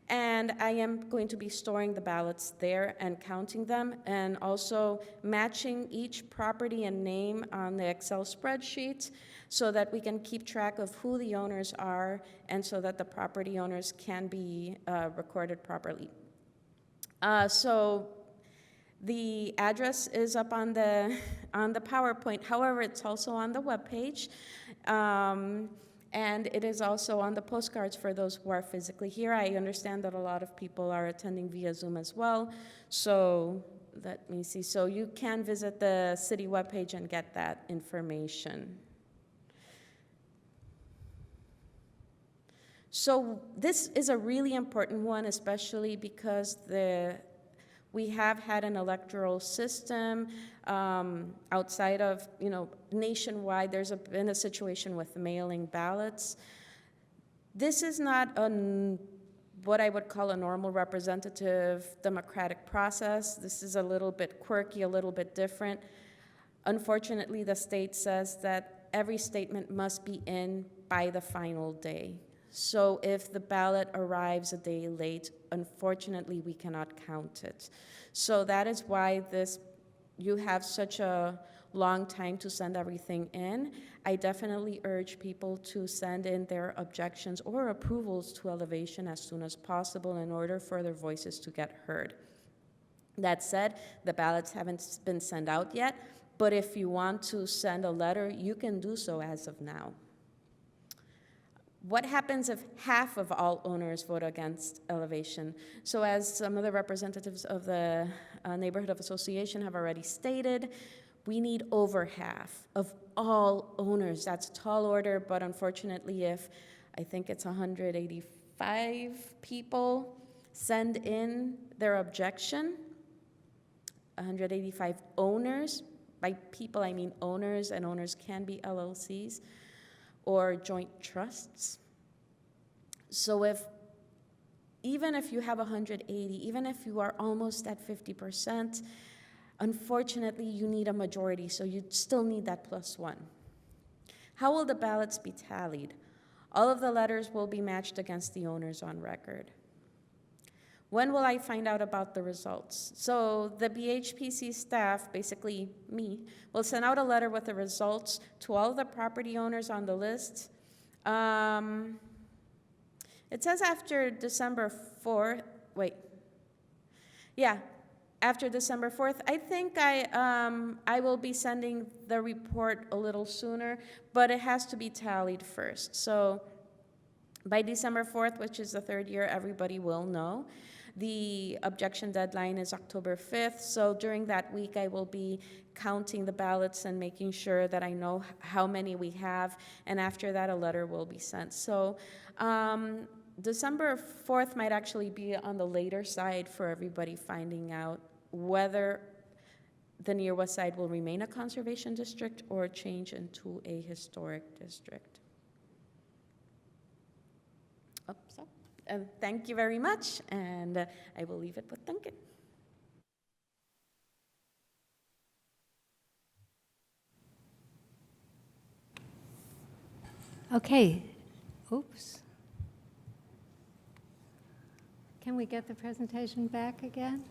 [SPEAKER 5] And I am going to be storing the ballots there and counting them, and also matching each property and name on the Excel spreadsheet so that we can keep track of who the owners are and so that the property owners can be recorded properly. So the address is up on the PowerPoint. However, it's also on the webpage. And it is also on the postcards for those who are physically here. I understand that a lot of people are attending via Zoom as well. So let me see. So you can visit the city webpage and get that information. So this is a really important one, especially because we have had an electoral system outside of, nationwide. There's been a situation with mailing ballots. This is not what I would call a normal representative democratic process. This is a little bit quirky, a little bit different. Unfortunately, the state says that every statement must be in by the final day. So if the ballot arrives a day late, unfortunately, we cannot count it. So that is why you have such a long time to send everything in. I definitely urge people to send in their objections or approvals to elevation as soon as possible in order for their voices to get heard. That said, the ballots haven't been sent out yet, But if you want to send a letter, you can do so as of now. What happens if half of all owners vote against elevation? So as some of the representatives of the Neighborhood Association have already stated, we need over half of all owners. That's a tall order, but unfortunately, if I think it's 185 people send in their objection, 185 owners, by people I mean owners, and owners can be LLCs, or joint trusts. So even if you have 180, even if you are almost at 50%, unfortunately you need a majority, so you still need that +1. How will the ballots be tallied? All of the letters will be matched against the owners on record. When will I find out about the results? So the BHPC staff, basically me, will send out a letter with the results to all the property owners on the list. It says after December 4th, after December 4th. I think I will be sending the report a little sooner, but it has to be tallied first. So by December 4th, which is the third year, everybody will know. The objection deadline is October 5th, so during that week I will be counting the ballots and making sure that I know how many we have, and after that a letter will be sent. So December 4th might actually be on the later side for everybody finding out whether the Near West Side will remain a conservation district or change into a historic district. Thank you very much, and I will leave it with Duncan.
[SPEAKER 1] Okay. Oops. Can we get the presentation back again?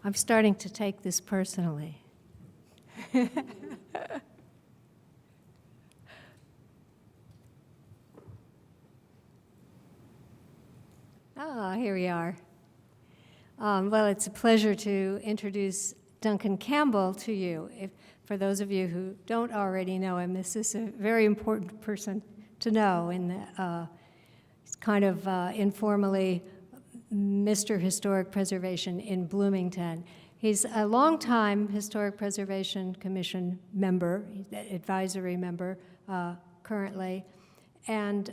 [SPEAKER 1] I'm starting to take this personally. Here we are. Well, it's a pleasure to introduce Duncan Campbell to you. For those of you who don't already know him, this is a very important person to know. He's kind of informally Mr. Historic Preservation in Bloomington. He's a longtime Historic Preservation Commission member, advisory member currently, and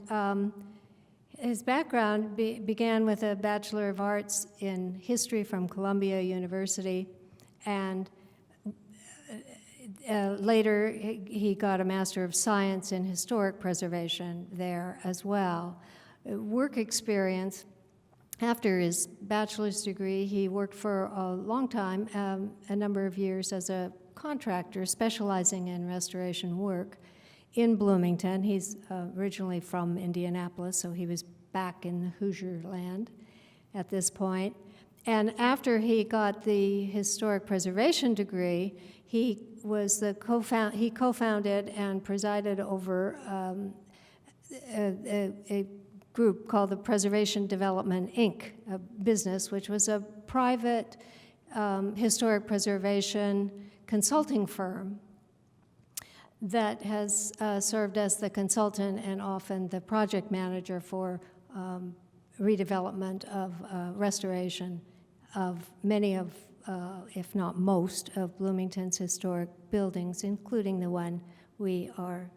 [SPEAKER 1] his background began with a Bachelor of Arts in History from Columbia University, and later he got a Master of Science in Historic Preservation there as well. Work experience, after his bachelor's degree, he worked for a long time, a number of years as a contractor specializing in restoration work in Bloomington. He's originally from Indianapolis, so he was back in the Hoosier land at this point. And after he got the historic preservation degree, he was he co-founded and presided over a group called the Preservation Development, Inc., a business which was a private historic preservation consulting firm that has served as the consultant and often the project manager for redevelopment of restoration of many of, if not most, of Bloomington's historic buildings, including the one we are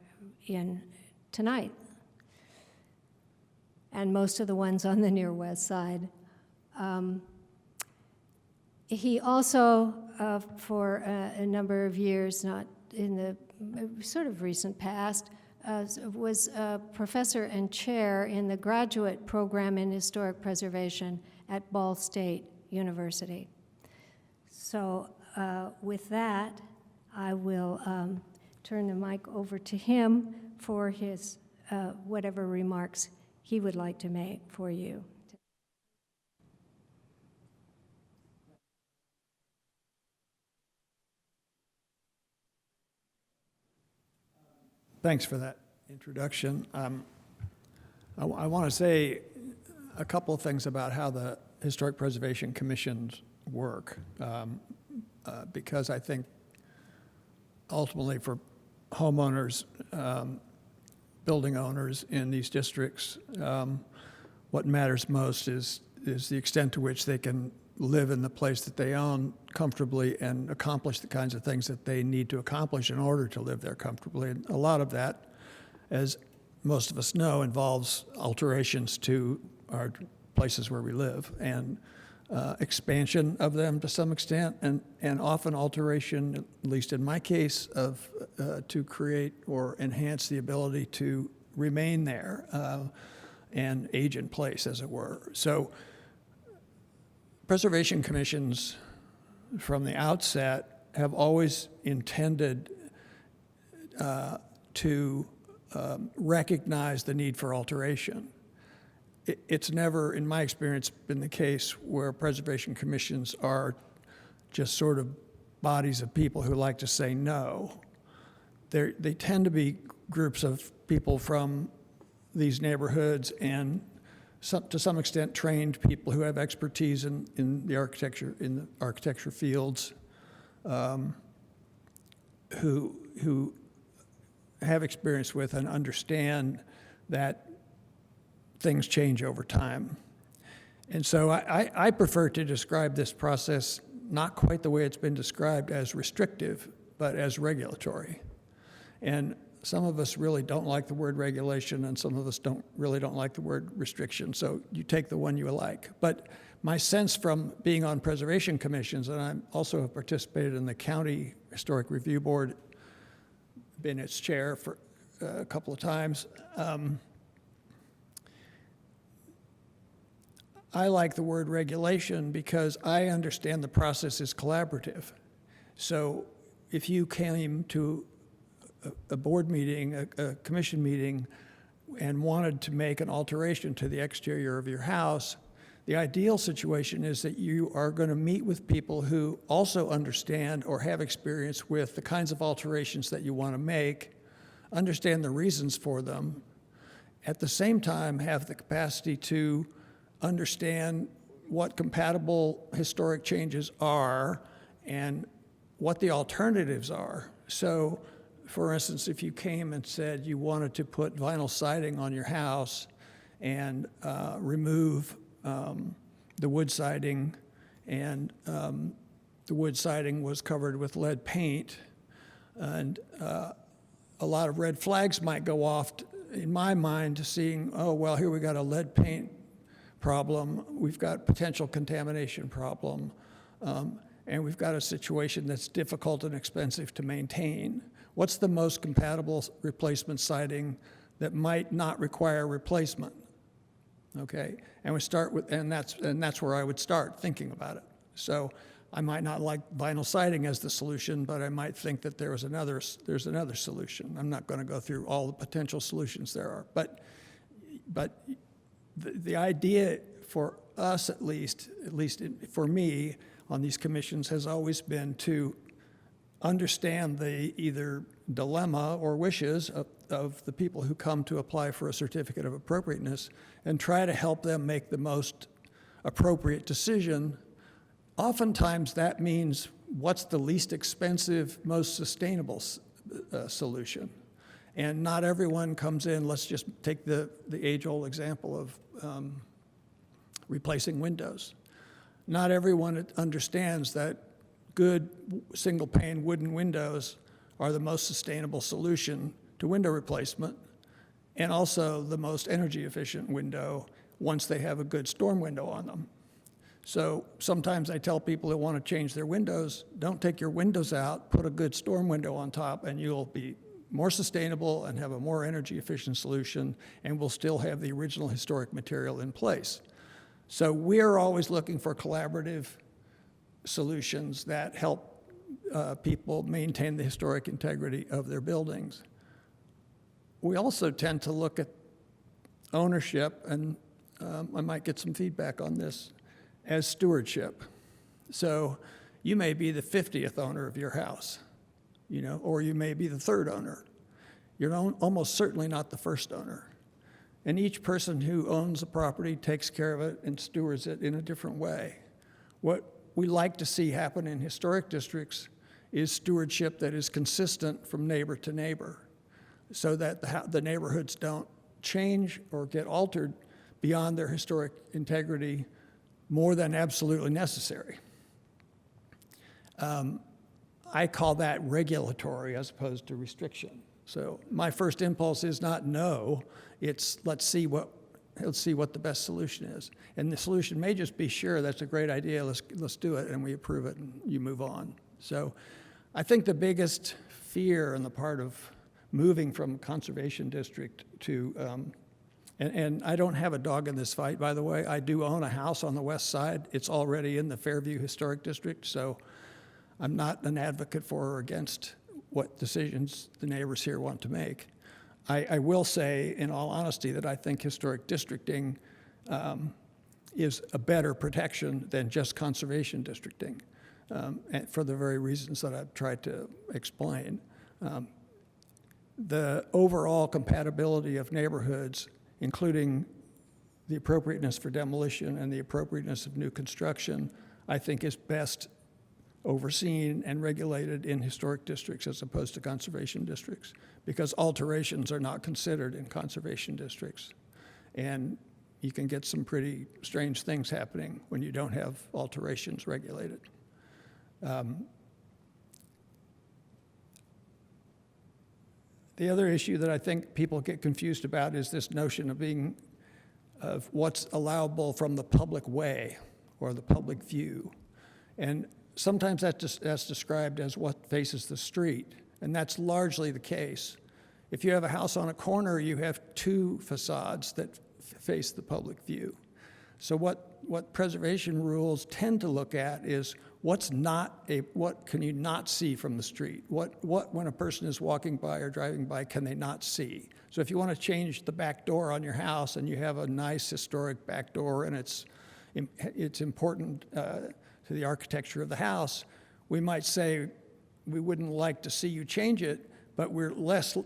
[SPEAKER 1] in tonight, and most of the ones on the Near West Side. He also, for a number of years, not in the sort of recent past, was a professor and chair in the graduate program in historic preservation at Ball State University. So with that, I will turn the mic over to him for his whatever remarks he would like to make for you.
[SPEAKER 6] Thanks for that introduction. I want to say a couple of things about how the Historic Preservation Commissions work, because I think ultimately for homeowners, building owners in these districts, what matters most is the extent to which they can live in the place that they own comfortably and accomplish the kinds of things that they need to accomplish in order to live there comfortably. And a lot of that, as most of us know, involves alterations to our places where we live and expansion of them to some extent, and often alteration, at least in my case, of to create or enhance the ability to remain there and age in place, as it were. So preservation commissions from the outset have always intended to recognize the need for alteration. It's never, in my experience, been the case where preservation commissions are just sort of bodies of people who like to say no. They tend to be groups of people from these neighborhoods and to some extent trained people who have expertise in the architecture fields, who have experience with and understand that things change over time. And so I prefer to describe this process not quite the way it's been described as restrictive, but as regulatory. And some of us really don't like the word regulation, and some of us really don't like the word restriction, so you take the one you like. But my sense from being on preservation commissions, and I also have participated in the County Historic Review Board, been its chair for a couple of times, I like the word regulation because I understand the process is collaborative. So if you came to a board meeting, a commission meeting, and wanted to make an alteration to the exterior of your house, the ideal situation is that you are going to meet with people who also understand or have experience with the kinds of alterations that you want to make, understand the reasons for them, at the same time have the capacity to understand what compatible historic changes are and what the alternatives are. So, for instance, if you came and said you wanted to put vinyl siding on your house and remove the wood siding, and the wood siding was covered with lead paint, and a lot of red flags might go off in my mind to seeing, oh, well, here we got a lead paint problem, we've got potential contamination problem, and we've got a situation that's difficult and expensive to maintain. What's the most compatible replacement siding that might not require replacement? Okay, and we start with, and that's where I would start thinking about it. So I might not like vinyl siding as the solution, but I might think that there's another solution. I'm not going to go through all the potential solutions there are, but the idea for us, at least for me on these commissions, has always been to understand the either dilemma or wishes of the people who come to apply for a certificate of appropriateness and try to help them make the most appropriate decision. Oftentimes that means what's the least expensive, most sustainable solution. And not everyone comes in, let's just take the age-old example of replacing windows. Not everyone understands that good single-pane wooden windows are the most sustainable solution to window replacement, and also the most energy-efficient window once they have a good storm window on them. So sometimes I tell people who want to change their windows, don't take your windows out, put a good storm window on top, and you'll be more sustainable and have a more energy-efficient solution, and we'll still have the original historic material in place. So we're always looking for collaborative solutions that help people maintain the historic integrity of their buildings. We also tend to look at ownership, and I might get some feedback on this, as stewardship. So you may be the 50th owner of your house, or you may be the third owner. You're almost certainly not the first owner. And each person who owns a property takes care of it and stewards it in a different way. What we like to see happen in historic districts is stewardship that is consistent from neighbor to neighbor, so that the neighborhoods don't change or get altered beyond their historic integrity more than absolutely necessary. I call that regulatory as opposed to restriction. So my first impulse is not no, it's let's see what the best solution is. And the solution may just be, sure, that's a great idea, let's do it, and we approve it, and you move on. So I think the biggest fear on the part of moving from conservation district to, and I don't have a dog in this fight, by the way. I do own a house on the west side. It's already in the Fairview Historic District, so I'm not an advocate for or against what decisions the neighbors here want to make. I will say, in all honesty, that I think historic districting is a better protection than just conservation districting, and for the very reasons that I've tried to explain. The overall compatibility of neighborhoods, including the appropriateness for demolition and the appropriateness of new construction, I think is best overseen and regulated in historic districts as opposed to conservation districts, because alterations are not considered in conservation districts. And you can get some pretty strange things happening when you don't have alterations regulated. The other issue that I think people get confused about is this notion of what's allowable from the public way or the public view. And sometimes that's described as what faces the street, and that's largely the case. If you have a house on a corner, you have two facades that face the public view. So what preservation rules tend to look at is what can you not see from the street? What when a person is walking by or driving by, can they not see? So if you want to change the back door on your house and you have a nice historic back door and it's important to the architecture of the house, we might say we wouldn't like to see you change it, but we're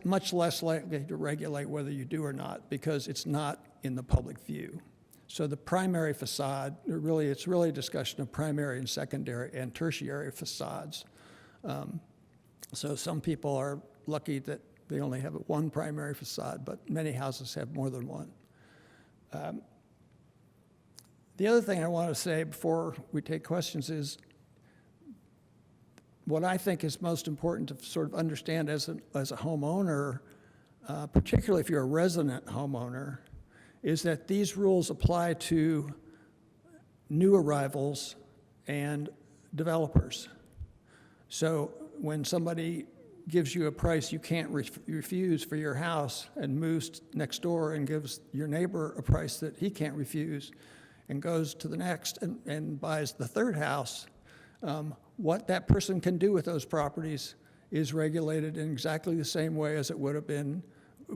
[SPEAKER 6] much less likely to regulate whether you do or not because it's not in the public view. So the primary facade, it's really a discussion of primary and secondary and tertiary facades. So some people are lucky that they only have one primary facade, but many houses have more than one. The other thing I want to say before we take questions is what I think is most important to sort of understand as a homeowner, particularly if you're a resident homeowner, is that these rules apply to new arrivals and developers. So when somebody gives you a price you can't refuse for your house and moves next door and gives your neighbor a price that he can't refuse and goes to the next and buys the third house, what that person can do with those properties is regulated in exactly the same way as it would have been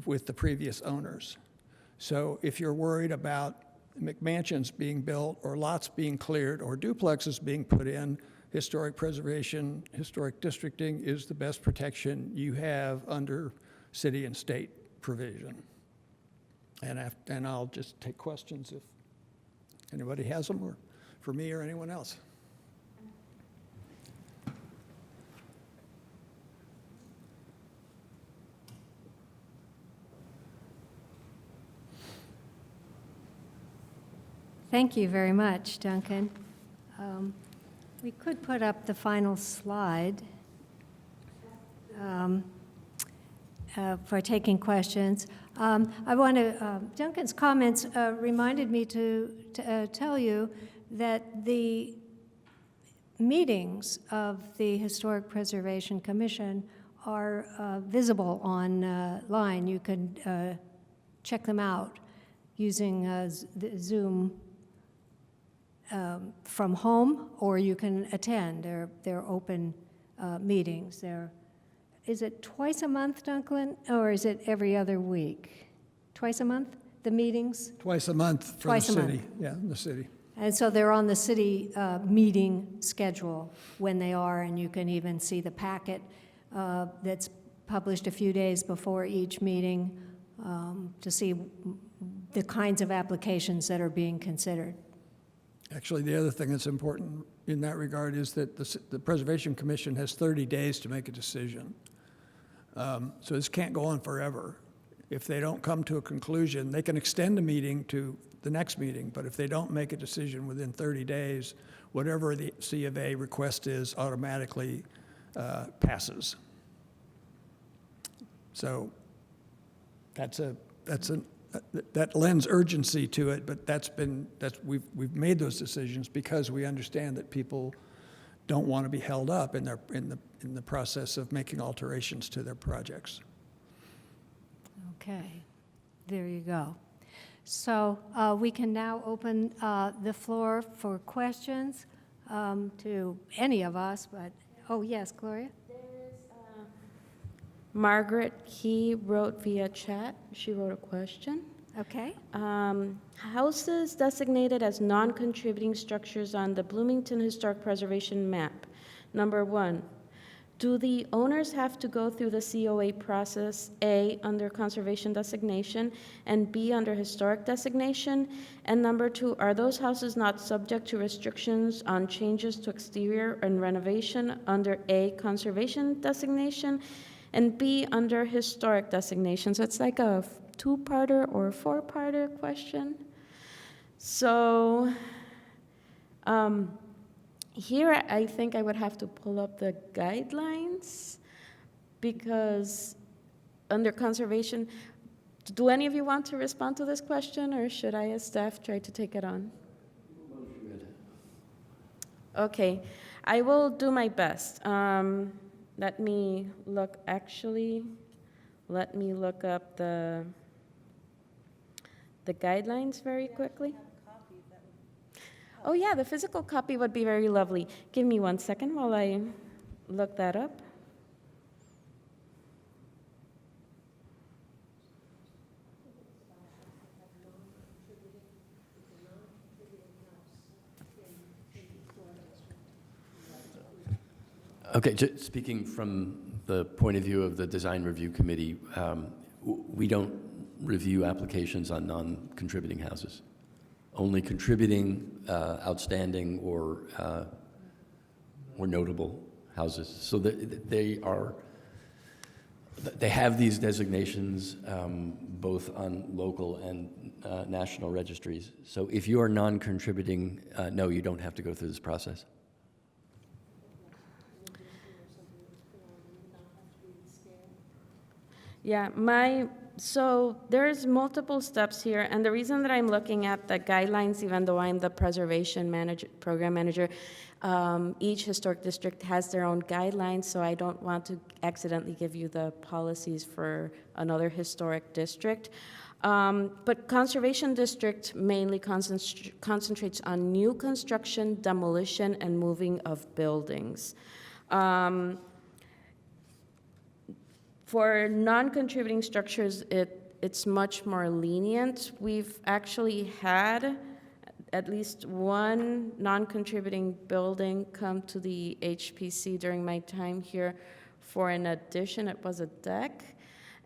[SPEAKER 6] with the previous owners. So if you're worried about McMansions being built or lots being cleared or duplexes being put in, historic preservation, historic districting is the best protection you have under city and state provision. And I'll just take questions if anybody has them, or for me or anyone else.
[SPEAKER 1] Thank you very much, Duncan. We could put up the final slide for taking questions. I want to, Duncan's comments reminded me to tell you that the meetings of the Historic Preservation Commission are visible online. You can check them out using the Zoom from home, or you can attend. They're open meetings. Is it twice a month, Duncan, or is it every other week? Twice a month, the meetings?
[SPEAKER 6] Twice a month for the city. Yeah, in the city.
[SPEAKER 1] And so they're on the city meeting schedule when they are, and you can even see the packet that's published a few days before each meeting to see the kinds of applications that are being considered.
[SPEAKER 6] Actually, the other thing that's important in that regard is that the Preservation Commission has 30 days to make a decision. So this can't go on forever. If they don't come to a conclusion, they can extend the meeting to the next meeting, but if they don't make a decision within 30 days, whatever the C of A request is automatically passes. So that lends urgency to it, but we've made those decisions because we understand that people don't want to be held up in the process of making alterations to their projects.
[SPEAKER 1] Okay, there you go. So we can now open the floor for questions to any of us, but, oh, yes, Gloria?
[SPEAKER 5] Margaret Key wrote via chat. She wrote a question.
[SPEAKER 1] Okay.
[SPEAKER 5] Houses designated as non-contributing structures on the Bloomington Historic Preservation Map. Number 1, do the owners have to go through the COA process, A, under conservation designation, and B, under historic designation? And number 2, are those houses not subject to restrictions on changes to exterior and renovation under A, conservation designation, and B, under historic designation? So it's like a two-parter or a four-parter question. So here I think I would have to pull up the guidelines, because under conservation, do any of you want to respond to this question, or should I as staff try to take it on? Okay, I will do my best. Let me look up the guidelines very quickly. Oh yeah, the physical copy would be very lovely. Give me 1 second while I look that up.
[SPEAKER 3] Okay, speaking from the point of view of the Design Review Committee, we don't review applications on non-contributing houses. Only contributing, outstanding, or notable houses. So they have these designations both on local and national registries. So if you are non-contributing, no, you don't have to go through this process.
[SPEAKER 5] Yeah, so there's multiple steps here, and the reason that I'm looking at the guidelines, even though I'm the preservation program manager, each historic district has their own guidelines, so I don't want to accidentally give you the policies for another historic district. But conservation district mainly concentrates on new construction, demolition, and moving of buildings. For non-contributing structures, it's much more lenient. We've actually had at least one non-contributing building come to the HPC during my time here for an addition. It was a deck.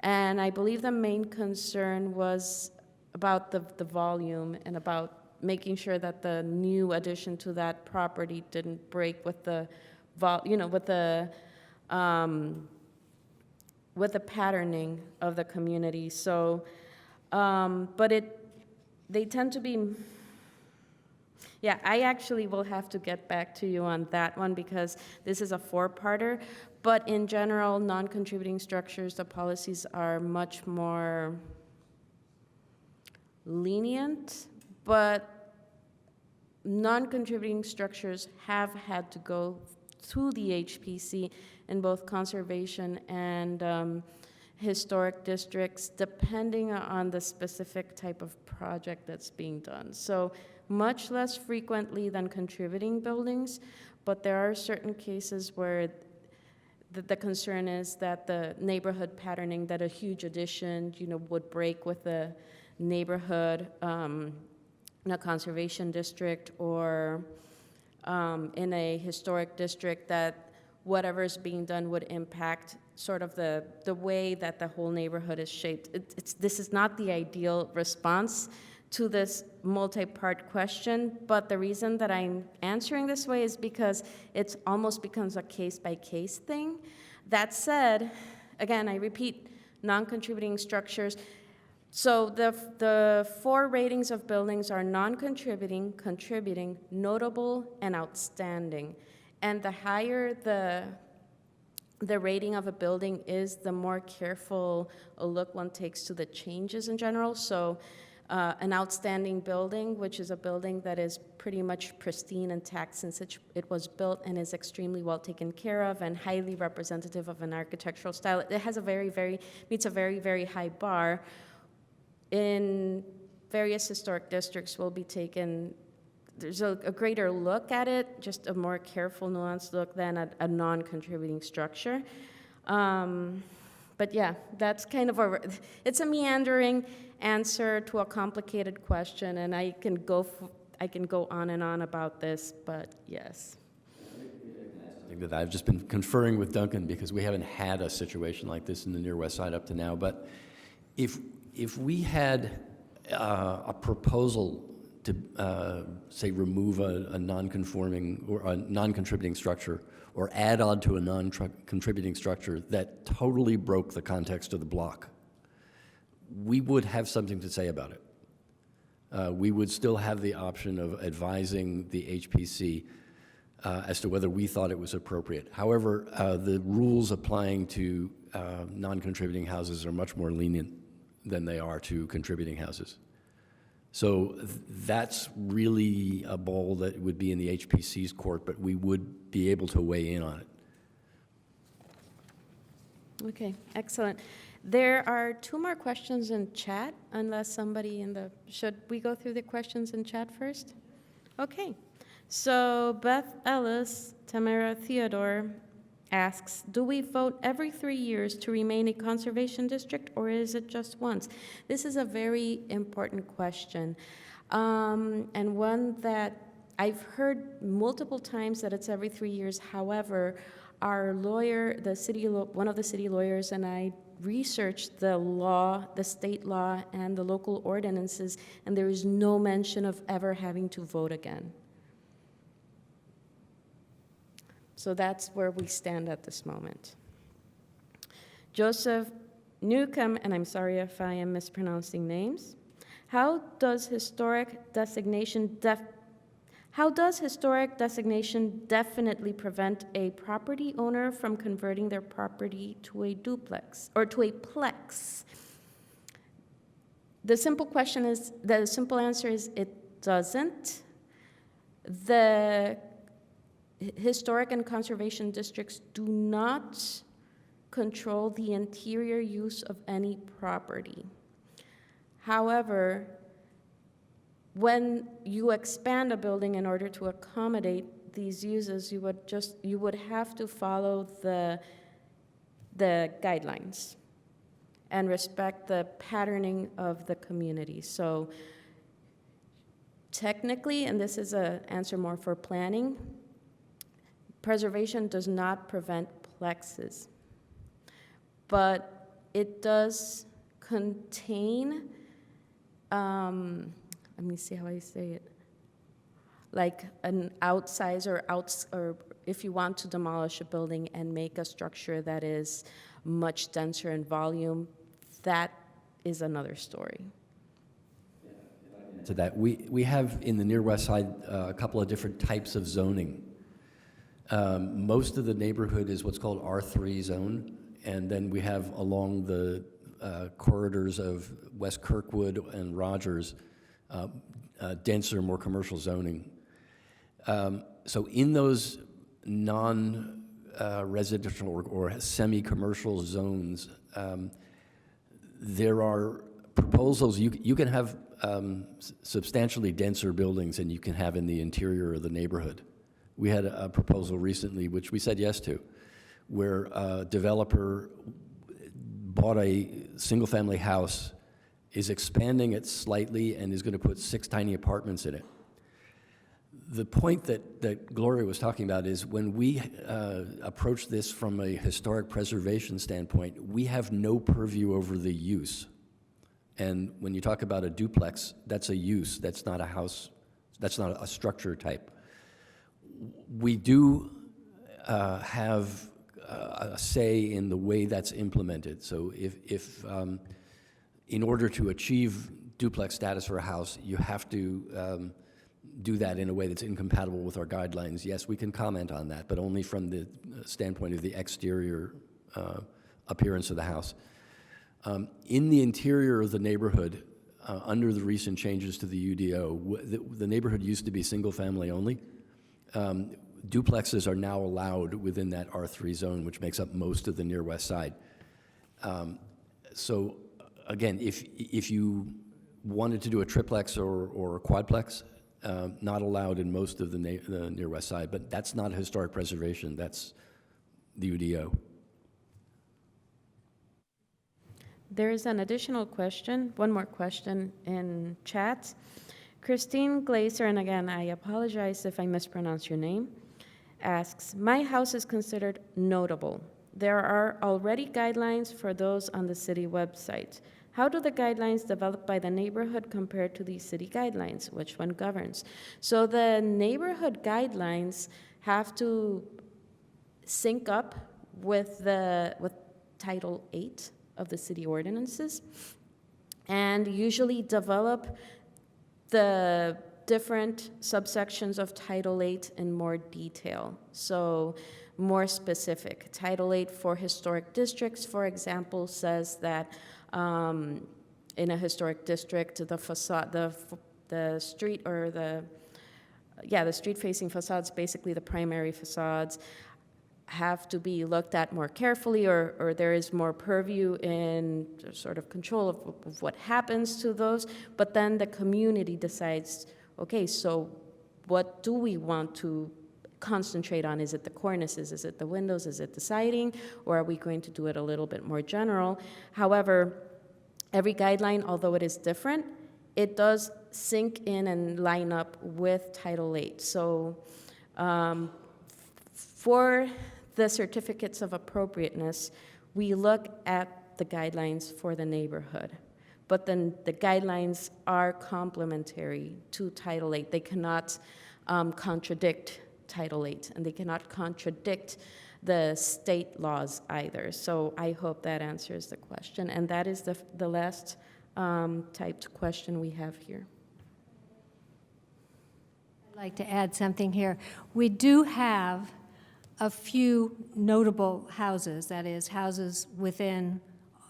[SPEAKER 5] And I believe the main concern was about the volume and about making sure that the new addition to that property didn't break with the patterning of the community. So, but they tend to be, yeah, I actually will have to get back to you on that one because this is a four-parter. But in general, non-contributing structures, the policies are much more lenient, but non-contributing structures have had to go to the HPC in both conservation and historic districts, depending on the specific type of project that's being done. So much less frequently than contributing buildings, but there are certain cases where the concern is that the neighborhood patterning, that a huge addition, would break with the neighborhood in a conservation district or in a historic district, that whatever is being done would impact sort of the way that the whole neighborhood is shaped. This is not the ideal response to this multi-part question, but the reason that I'm answering this way is because it almost becomes a case-by-case thing. That said, again, I repeat, non-contributing structures. So the 4 ratings of buildings are non-contributing, contributing, notable, and outstanding. And the higher the rating of a building is, the more careful a look one takes to the changes in general. So an outstanding building, which is a building that is pretty much pristine intact since it was built and is extremely well taken care of and highly representative of an architectural style. It has meets a very, very high bar. In various historic districts will be taken, there's a greater look at it, just a more careful, nuanced look than a non-contributing structure. But yeah, that's kind of it's a meandering answer to a complicated question, and I can go on and on about this, but yes.
[SPEAKER 3] I've just been conferring with Duncan because we haven't had a situation like this in the Near West Side up to now, but if we had a proposal to, say, remove a non-conforming or a non-contributing structure or add on to a non-contributing structure that totally broke the context of the block, we would have something to say about it. We would still have the option of advising the HPC as to whether we thought it was appropriate. However, the rules applying to non-contributing houses are much more lenient than they are to contributing houses. So that's really a ball that would be in the HPC's court, but we would be able to weigh in on it.
[SPEAKER 5] Okay, excellent. There are 2 more questions in chat, unless somebody should we go through the questions in chat first? Okay. So Beth Ellis, Tamara Theodore asks, do we vote every 3 years to remain a conservation district, or is it just once? This is a very important question, and one that I've heard multiple times that it's every 3 years. However, our lawyer, one of the city lawyers, and I researched the law, the state law, and the local ordinances, and there is no mention of ever having to vote again. So that's where we stand at this moment. Joseph Newcomb, and I'm sorry if I am mispronouncing names. How does historic designation definitely prevent a property owner from converting their property to a duplex or to a plex? The simple answer is it doesn't. The historic and conservation districts do not control the interior use of any property. However, when you expand a building in order to accommodate these uses, you would have to follow the guidelines and respect the patterning of the community. So technically, and this is an answer more for planning, preservation does not prevent plexes, but it does contain, let me see how I say it, like an outsize or if you want to demolish a building and make a structure that is much denser in volume, that is another story.
[SPEAKER 3] To that, we have in the Near West Side a couple of different types of zoning. Most of the neighborhood is what's called R3 zone, and then we have along the corridors of West Kirkwood and Rogers, denser, more commercial zoning. So in those non-residential or semi-commercial zones, there are proposals. You can have substantially denser buildings than you can have in the interior of the neighborhood. We had a proposal recently, which we said yes to, where a developer bought a single-family house, is expanding it slightly, and is going to put 6 tiny apartments in it. The point that Gloria was talking about is when we approach this from a historic preservation standpoint, we have no purview over the use. And when you talk about a duplex, that's a use, that's not a house, that's not a structure type. We do have a say in the way that's implemented. So if in order to achieve duplex status for a house, you have to do that in a way that's incompatible with our guidelines. Yes, we can comment on that, but only from the standpoint of the exterior appearance of the house. In the interior of the neighborhood, under the recent changes to the UDO, the neighborhood used to be single-family only. Duplexes are now allowed within that R3 zone, which makes up most of the near west side. So again, if you wanted to do a triplex or a quadplex, not allowed in most of the near west side, but that's not historic preservation, that's the UDO.
[SPEAKER 5] There is an additional question, one more question in chat. Christine Glaser, and again, I apologize if I mispronounce your name, asks, my house is considered notable. There are already guidelines for those on the city website. How do the guidelines developed by the neighborhood compare to these city guidelines? Which one governs? So the neighborhood guidelines have to sync up with Title 8 of the city ordinances, and usually develop the different subsections of Title 8 in more detail. So more specific. Title 8 for historic districts, for example, says that in a historic district, the facade, the street or the street-facing facades, basically the primary facades, have to be looked at more carefully, or there is more purview in sort of control of what happens to those. But then the community decides, okay, so what do we want to concentrate on? Is it the cornices? Is it the windows? Is it the siding? Or are we going to do it a little bit more general? However, every guideline, although it is different, it does sync in and line up with Title 8. So for the certificates of appropriateness, we look at the guidelines for the neighborhood. But then the guidelines are complementary to Title 8. They cannot contradict Title 8, and they cannot contradict the state laws either. So I hope that answers the question. And that is the last typed question we have here.
[SPEAKER 1] I'd like to add something here. We do have a few notable houses, that is, houses within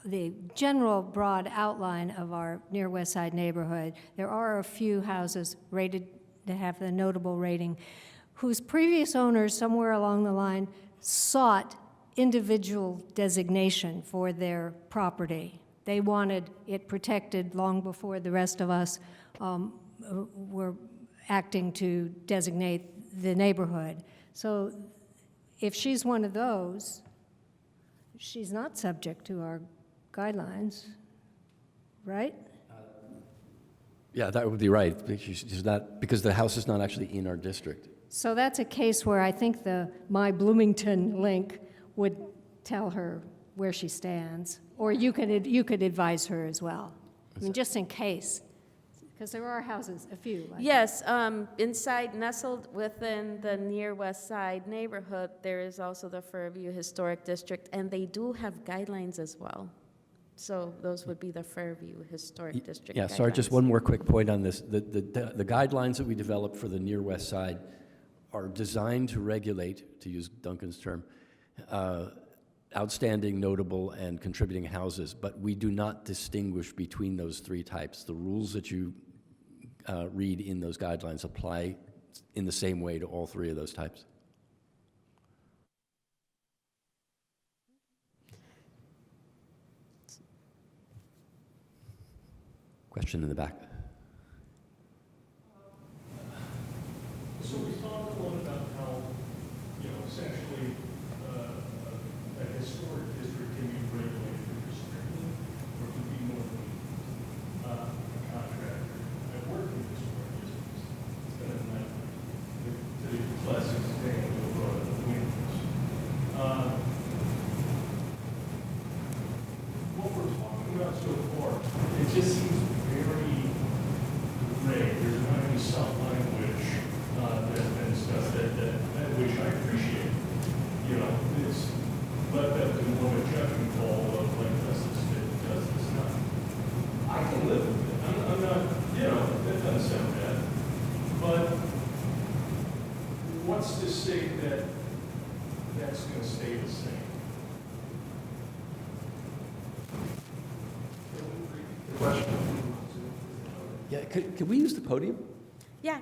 [SPEAKER 1] the general broad outline of our near West Side neighborhood. There are a few houses rated to have the notable rating, whose previous owners somewhere along the line sought individual designation for their property. They wanted it protected long before the rest of us were acting to designate the neighborhood. So if she's one of those, she's not subject to our guidelines, right?
[SPEAKER 3] Yeah, that would be right. She's not, because the house is not actually in our district.
[SPEAKER 1] So that's a case where I think the My Bloomington link would tell her where she stands, or you could advise her as well. I mean, just in case, because there are houses, a few.
[SPEAKER 5] Yes, inside, nestled within the near West Side neighborhood, there is also the Fairview Historic District, and they do have guidelines as well. So those would be the Fairview Historic District
[SPEAKER 3] Yeah,
[SPEAKER 5] guidelines.
[SPEAKER 3] sorry, just one more quick point on this. The guidelines that we developed for the near West Side are designed to regulate, to use Duncan's term, outstanding, notable, and contributing houses, but we do not distinguish between those three types. The rules that you read in those guidelines apply in the same way to all three of those types. Question in the back.
[SPEAKER 7] So we talked a lot about how, essentially, a historic district can be regulated pretty strictly, or can be more than a contractor. I've worked in historic districts. It's been a nightmare. The classic example of Bloomington. What we're talking about so far is just seems very vague. There's not any soft language that's been discussed which I appreciate. You know, it's left up to more of a judgment call of like, does this fit, does this not? I can live with it. I'm not, you know, that doesn't sound bad. But what's to say that that's going to stay the same?
[SPEAKER 3] Yeah, could we use the podium?
[SPEAKER 5] Yeah.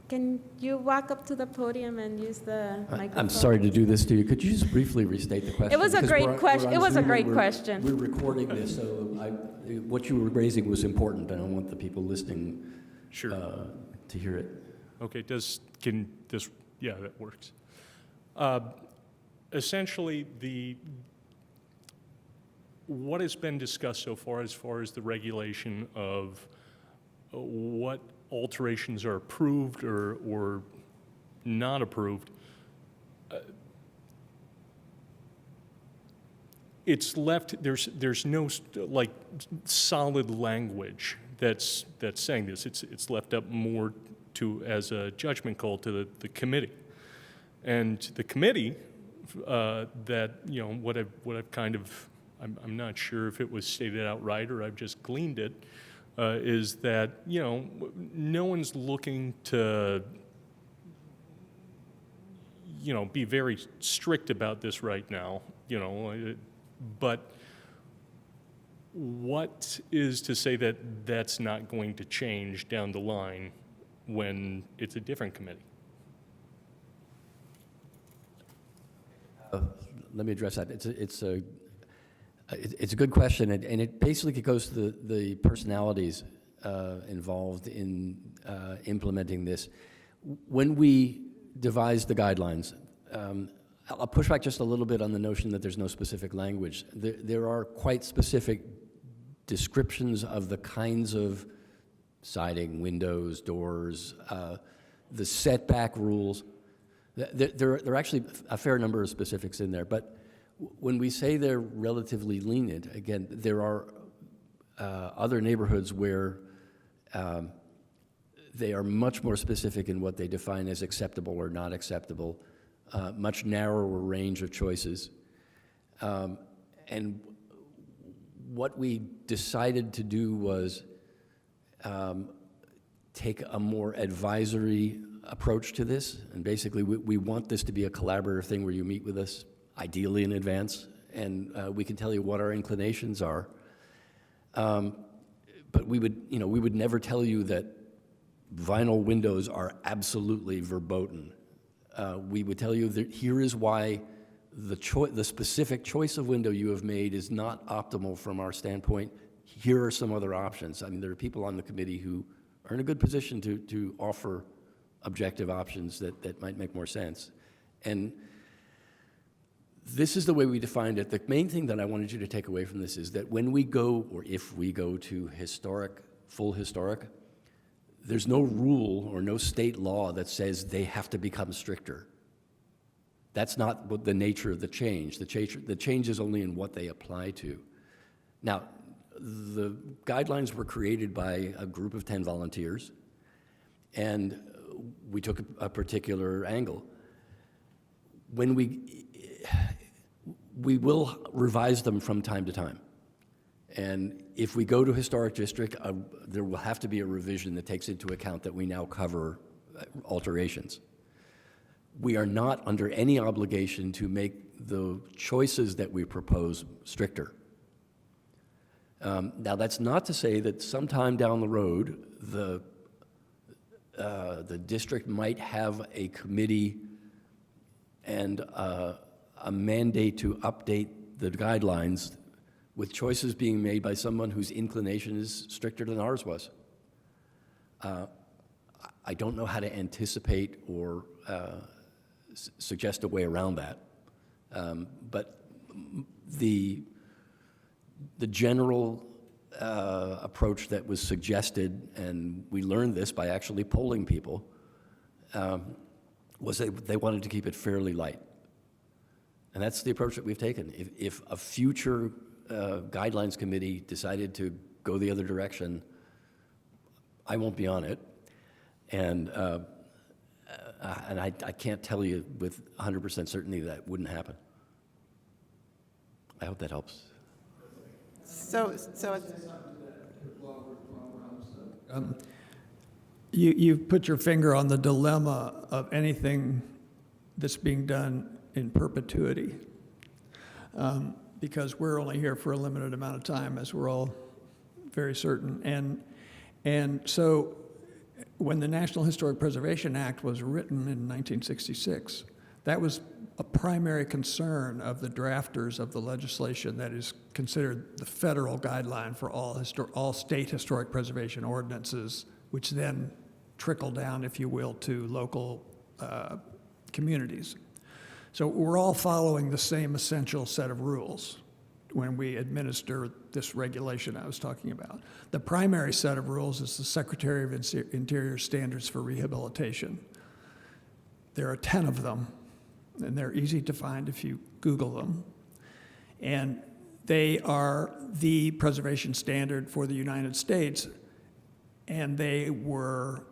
[SPEAKER 5] Can you walk up to the podium and use the microphone?
[SPEAKER 3] I'm sorry to do this to you. Could you just briefly restate the question?
[SPEAKER 5] It was a
[SPEAKER 3] Because
[SPEAKER 5] great
[SPEAKER 3] we're-
[SPEAKER 5] question.
[SPEAKER 3] we're on
[SPEAKER 5] It was a
[SPEAKER 3] Zoom and
[SPEAKER 5] great
[SPEAKER 3] we're-
[SPEAKER 5] question.
[SPEAKER 3] We're recording this, so what you were raising was important, and I want the people listening
[SPEAKER 7] Sure.
[SPEAKER 3] to hear it.
[SPEAKER 7] Okay, yeah, that works. Essentially, what has been discussed so far as the regulation of what alterations are approved or not approved, it's left, there's no like solid language that's saying this. It's left up more as a judgment call to the committee. And the committee, that, you know, what I've kind of, I'm not sure if it was stated outright or I've just gleaned it, is that, you know, no one's looking to, you know, be very strict about this right now, you know, but what is to say that that's not going to change down the line when it's a different committee?
[SPEAKER 3] Let me address that. It's a good question, and it basically goes to the personalities involved in implementing this. When we devised the guidelines, I'll push back just a little bit on the notion that there's no specific language. There are quite specific descriptions of the kinds of siding, windows, doors, the setback rules. There are actually a fair number of specifics in there, but when we say they're relatively lenient, again, there are other neighborhoods where they are much more specific in what they define as acceptable or not acceptable, much narrower range of choices. And what we decided to do was take a more advisory approach to this, and basically we want this to be a collaborative thing where you meet with us, ideally in advance, and we can tell you what our inclinations are. But we would never tell you that vinyl windows are absolutely verboten. We would tell you that here is why the specific choice of window you have made is not optimal from our standpoint. Here are some other options. I mean, there are people on the committee who are in a good position to offer objective options that might make more sense. And this is the way we defined it. The main thing that I wanted you to take away from this is that when we go, or if we go to full historic, there's no rule or no state law that says they have to become stricter. That's not what the nature of the change. The change is only in what they apply to. Now, the guidelines were created by a group of 10 volunteers, and we took a particular angle. When we will revise them from time to time. And if we go to historic district, there will have to be a revision that takes into account that we now cover alterations. We are not under any obligation to make the choices that we propose stricter. Now, that's not to say that sometime down the road, the district might have a committee and a mandate to update the guidelines with choices being made by someone whose inclination is stricter than ours was. I don't know how to anticipate or suggest a way around that. But the general approach that was suggested, and we learned this by actually polling people, was that they wanted to keep it fairly light. And that's the approach that we've taken. If a future guidelines committee decided to go the other direction, I won't be on it. And I can't tell you with 100% certainty that wouldn't happen. I hope that helps.
[SPEAKER 8] So
[SPEAKER 6] You've put your finger on the dilemma of anything that's being done in perpetuity. Because we're only here for a limited amount of time, as we're all very certain. And so when the National Historic Preservation Act was written in 1966, that was a primary concern of the drafters of the legislation that is considered the federal guideline for all state historic preservation ordinances, which then trickle down, if you will, to local communities. So we're all following the same essential set of rules when we administer this regulation I was talking about. The primary set of rules is the Secretary of Interior Standards for Rehabilitation. There are 10 of them, and they're easy to find if you Google them. And they are the preservation standard for the United States, and they were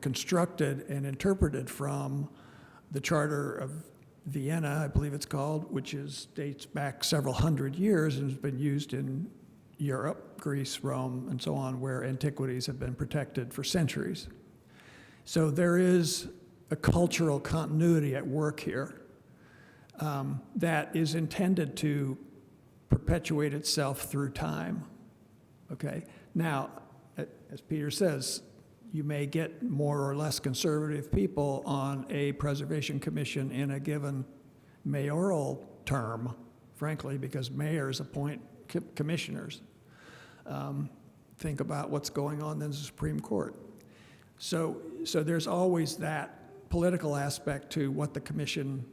[SPEAKER 6] constructed and interpreted from the Charter of Vienna, I believe it's called, which dates back several hundred years and has been used in Europe, Greece, Rome, and so on, where antiquities have been protected for centuries. So there is a cultural continuity at work here that is intended to perpetuate itself through time, okay? Now, as Peter says, you may get more or less conservative people on a preservation commission in a given mayoral term, frankly, because mayors appoint commissioners. Think about what's going on in the Supreme Court. So there's always that political aspect to what the commission,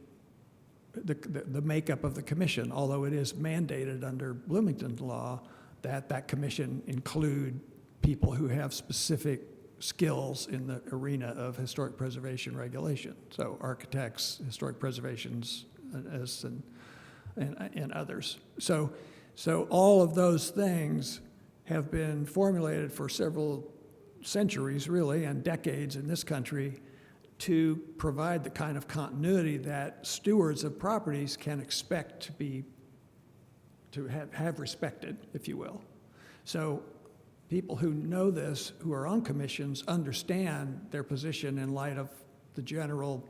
[SPEAKER 6] the makeup of the commission, although it is mandated under Bloomington law that commission include people who have specific skills in the arena of historic preservation regulation. So architects, historic preservationists, and others. So all of those things have been formulated for several centuries, really, and decades in this country to provide the kind of continuity that stewards of properties can expect to have respected, if you will. So people who know this, who are on commissions, understand their position in light of the general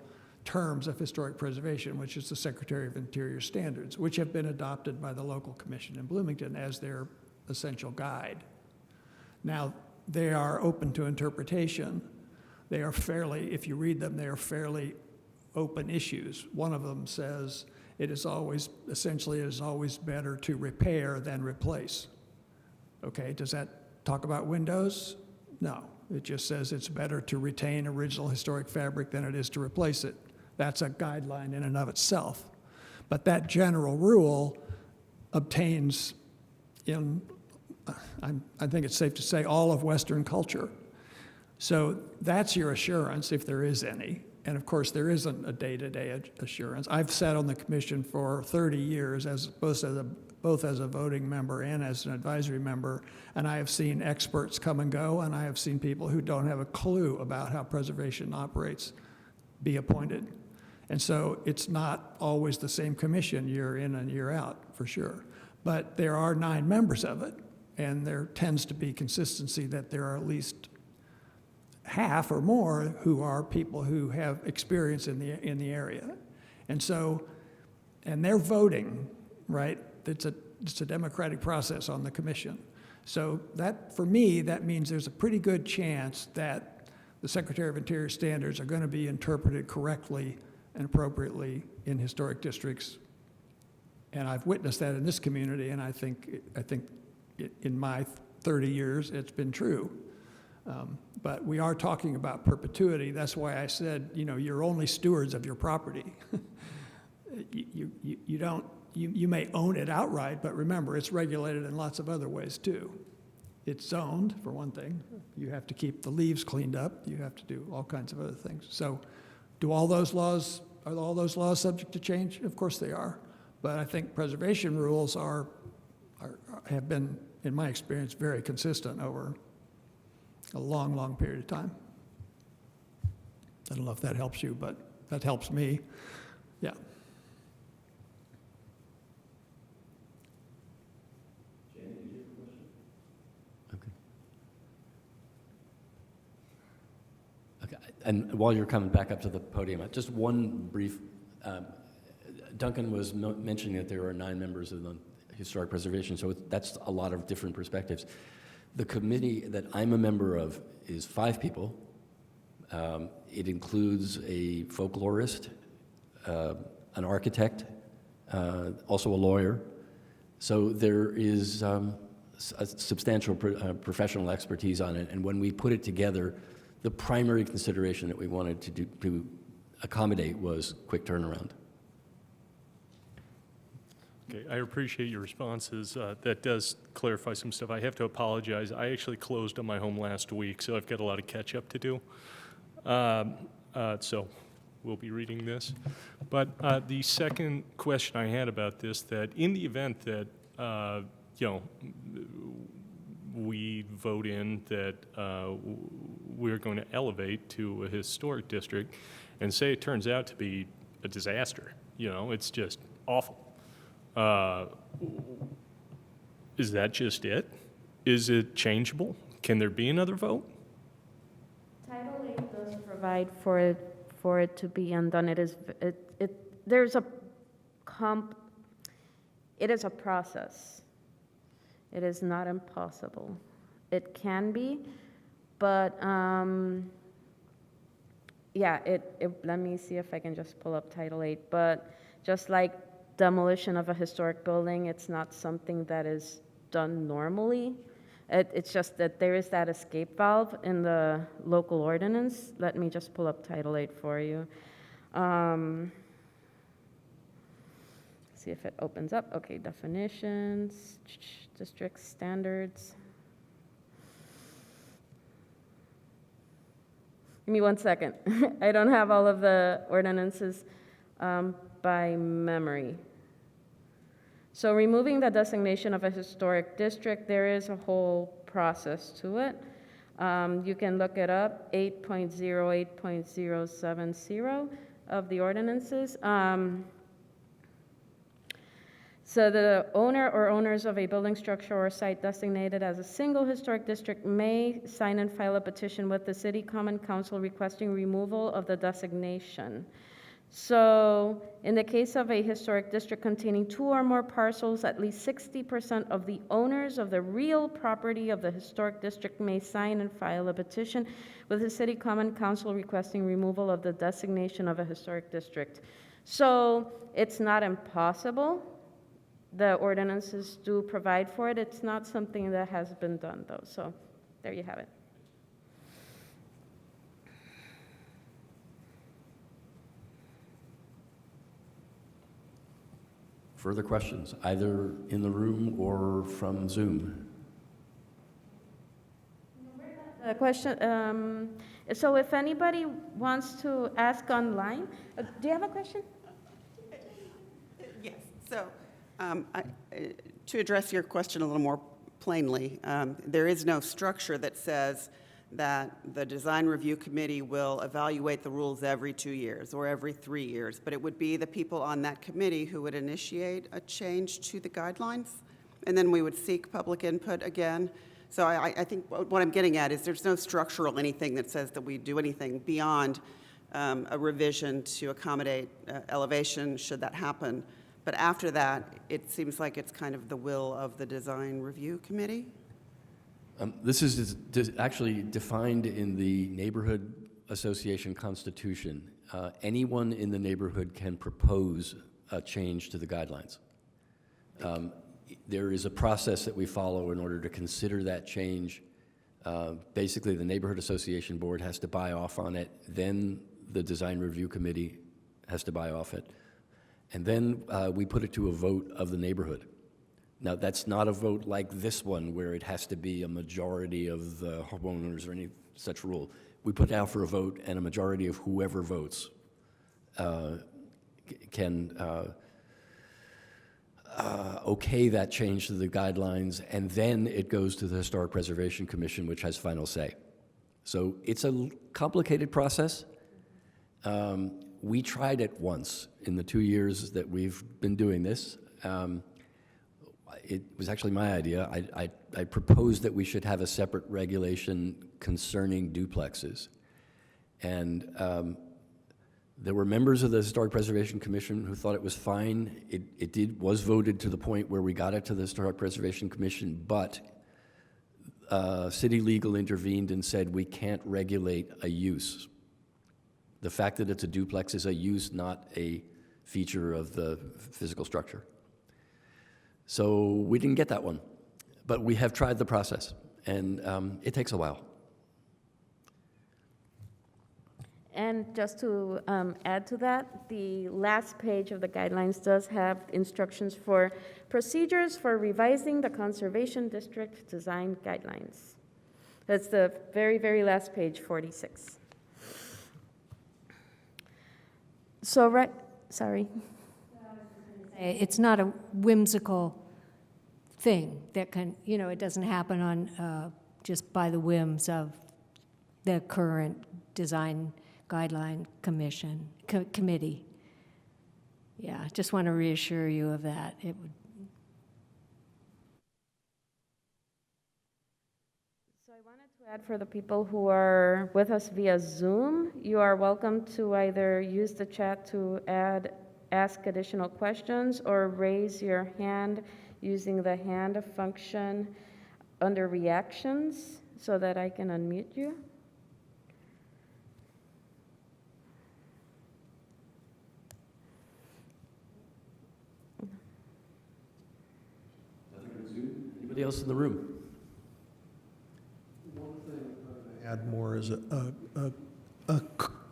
[SPEAKER 6] terms of historic preservation, which is the Secretary of Interior Standards, which have been adopted by the local commission in Bloomington as their essential guide. Now, they are open to interpretation. They are fairly, if you read them, they are fairly open issues. One of them says it is always better to repair than replace. Okay, does that talk about windows? No, it just says it's better to retain original historic fabric than it is to replace it. That's a guideline in and of itself. But that general rule obtains in, I think it's safe to say, all of Western culture. So that's your assurance, if there is any. And of course, there isn't a day-to-day assurance. I've sat on the commission for 30 years, both as a voting member and as an advisory member, and I have seen experts come and go, and I have seen people who don't have a clue about how preservation operates be appointed. And so it's not always the same commission year in and year out, for sure. But there are 9 members of it, and there tends to be consistency that there are at least half or more who are people who have experience in the area. And so, and they're voting, right? It's a democratic process on the commission. So that, for me, that means there's a pretty good chance that the Secretary of Interior Standards are going to be interpreted correctly and appropriately in historic districts. And I've witnessed that in this community, and I think in my 30 years, it's been true. But we are talking about perpetuity. That's why I said, you're only stewards of your property. You may own it outright, but remember, it's regulated in lots of other ways too. It's zoned, for one thing. You have to keep the leaves cleaned up. You have to do all kinds of other things. So are all those laws subject to change? Of course they are. But I think preservation rules have been, in my experience, very consistent over a long, long period of time. I don't know if that helps you, but that helps me. Yeah.
[SPEAKER 3] Okay, and while you're coming back up to the podium, just one brief, Duncan was mentioning that there are 9 members of the Historic Preservation, so that's a lot of different perspectives. The committee that I'm a member of is 5 people. It includes a folklorist, an architect, also a lawyer. So there is a substantial professional expertise on it, and when we put it together, the primary consideration that we wanted to accommodate was quick turnaround.
[SPEAKER 7] Okay, I appreciate your responses. That does clarify some stuff. I have to apologize. I actually closed on my home last week, so I've got a lot of catch up to do. So we'll be reading this. But the second question I had about this, that in the event that, we vote in that we're going to elevate to a historic district, and say it turns out to be a disaster, it's just awful. Is that just it? Is it changeable? Can there be another vote?
[SPEAKER 5] Title 8 does provide for it to be undone. It is a process. It is not impossible. It can be, but let me see if I can just pull up Title 8. But just like demolition of a historic building, it's not something that is done normally. It's just that there is that escape valve in the local ordinance. Let me just pull up Title 8 for you. See if it opens up. Okay, definitions, district standards. Give me 1 second. I don't have all of the ordinances by memory. So removing the designation of a historic district, there is a whole process to it. You can look it up, 8.08.070 of the ordinances. So the owner or owners of a building structure or site designated as a single historic district may sign and file a petition with the City Common Council requesting removal of the designation. So in the case of a historic district containing 2 or more parcels, at least 60% of the owners of the real property of the historic district may sign and file a petition with the City Common Council requesting removal of the designation of a historic district. So it's not impossible. The ordinances do provide for it. It's not something that has been done, though. So there you have it.
[SPEAKER 3] Further questions, either in the room or from Zoom?
[SPEAKER 5] The question, so if anybody wants to ask online, do you have a question?
[SPEAKER 8] Yes, so to address your question a little more plainly, there is no structure that says that the design review committee will evaluate the rules every 2 years or every 3 years, but it would be the people on that committee who would initiate a change to the guidelines, and then we would seek public input again. So I think what I'm getting at is there's no structural anything that says that we do anything beyond a revision to accommodate elevation, should that happen. But after that, it seems like it's kind of the will of the design review committee.
[SPEAKER 3] This is actually defined in the Neighborhood Association Constitution. Anyone in the neighborhood can propose a change to the guidelines. There is a process that we follow in order to consider that change. Basically, the Neighborhood Association Board has to buy off on it, then the Design Review Committee has to buy off it, and then we put it to a vote of the neighborhood. Now, that's not a vote like this one where it has to be a majority of the homeowners or any such rule. We put it out for a vote, and a majority of whoever votes can okay that change to the guidelines, and then it goes to the Historic Preservation Commission, which has final say. So it's a complicated process. We tried it once in the 2 years that we've been doing this. It was actually my idea. I proposed that we should have a separate regulation concerning duplexes. And there were members of the Historic Preservation Commission who thought it was fine. It was voted to the point where we got it to the Historic Preservation Commission, but city legal intervened and said we can't regulate a use. The fact that it's a duplex is a use, not a feature of the physical structure. So we didn't get that one, but we have tried the process, and it takes a while.
[SPEAKER 5] And just to add to that, the last page of the guidelines does have instructions for procedures for revising the Conservation District Design Guidelines. That's the very, very last page, 46. So, sorry.
[SPEAKER 1] It's not a whimsical thing that can, it doesn't happen on just by the whims of the current design guideline committee. Yeah, just want to reassure you of that. It would.
[SPEAKER 5] So I wanted to add for the people who are with us via Zoom, you are welcome to either use the chat to ask additional questions or raise your hand using the hand function under reactions so that I can unmute you.
[SPEAKER 3] Anybody else in the room?
[SPEAKER 2] One thing I add more is a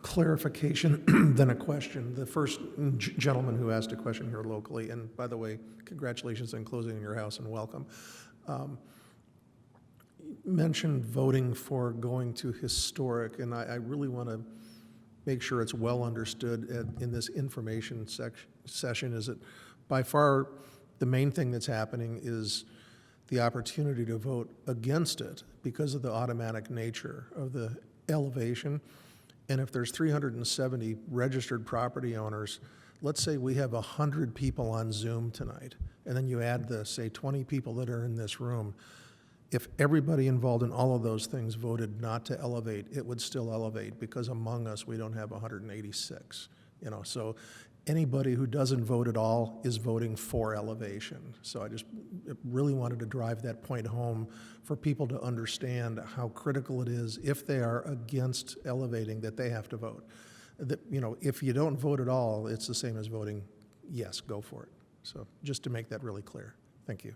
[SPEAKER 2] clarification than a question. The first gentleman who asked a question here locally, and by the way, congratulations on closing your house and welcome, mentioned voting for going to historic, and I really want to make sure it's well understood in this information session is that by far the main thing that's happening is the opportunity to vote against it because of the automatic nature of the elevation. And if there's 370 registered property owners, let's say we have 100 people on Zoom tonight, and then you add the, say, 20 people that are in this room. If everybody involved in all of those things voted not to elevate, it would still elevate because among us, we don't have 186. So anybody who doesn't vote at all is voting for elevation. So I just really wanted to drive that point home for people to understand how critical it is if they are against elevating that they have to vote. That, if you don't vote at all, it's the same as voting yes, go for it. So just to make that really clear. Thank you.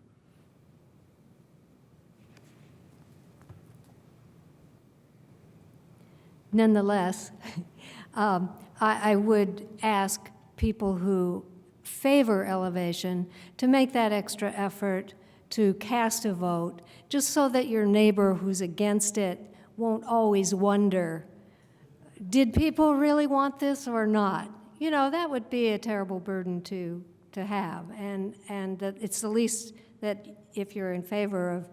[SPEAKER 1] Nonetheless, I would ask people who favor elevation to make that extra effort to cast a vote, just so that your neighbor who's against it won't always wonder, did people really want this or not? That would be a terrible burden to have, and that it's the least that if you're in favor of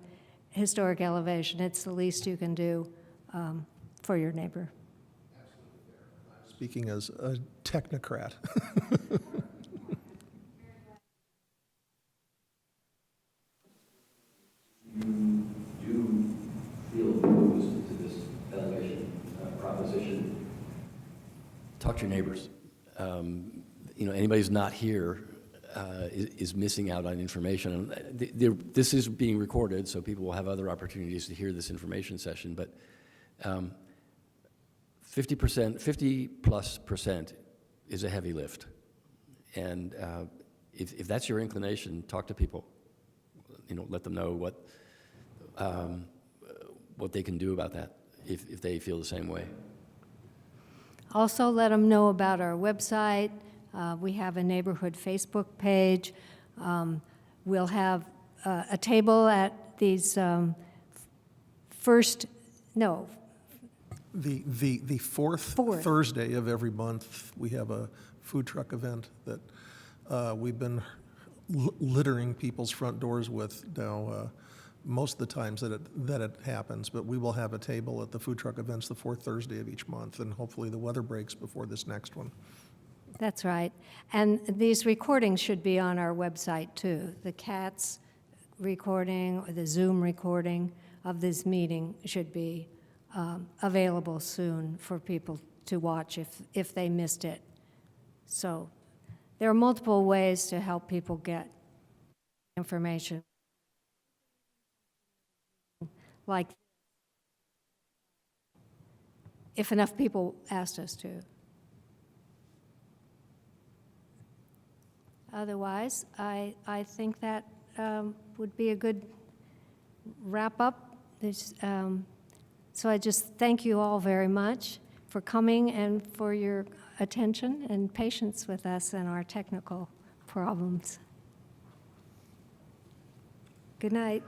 [SPEAKER 1] historic elevation, it's the least you can do for your neighbor.
[SPEAKER 2] Speaking as a technocrat.
[SPEAKER 3] You do feel opposed to this elevation proposition? Talk to your neighbors. Anybody who's not here is missing out on information. This is being recorded, so people will have other opportunities to hear this information session, but 50+% is a heavy lift. And if that's your inclination, talk to people. Let them know what they can do about that if they feel the same way.
[SPEAKER 1] Also, let them know about our website. We have a neighborhood Facebook page. We'll have a table at these
[SPEAKER 2] The fourth Thursday of every month, we have a food truck event that we've been littering people's front doors with now, most of the times that it happens, but we will have a table at the food truck events the fourth Thursday of each month, and hopefully the weather breaks before this next one.
[SPEAKER 1] That's right. And these recordings should be on our website, too. The CATS recording or the Zoom recording of this meeting should be available soon for people to watch if they missed it. So there are multiple ways to help people get information. Like, if enough people asked us to. Otherwise, I think that would be a good wrap-up. So I just thank you all very much for coming and for your attention and patience with us and our technical problems. Good night.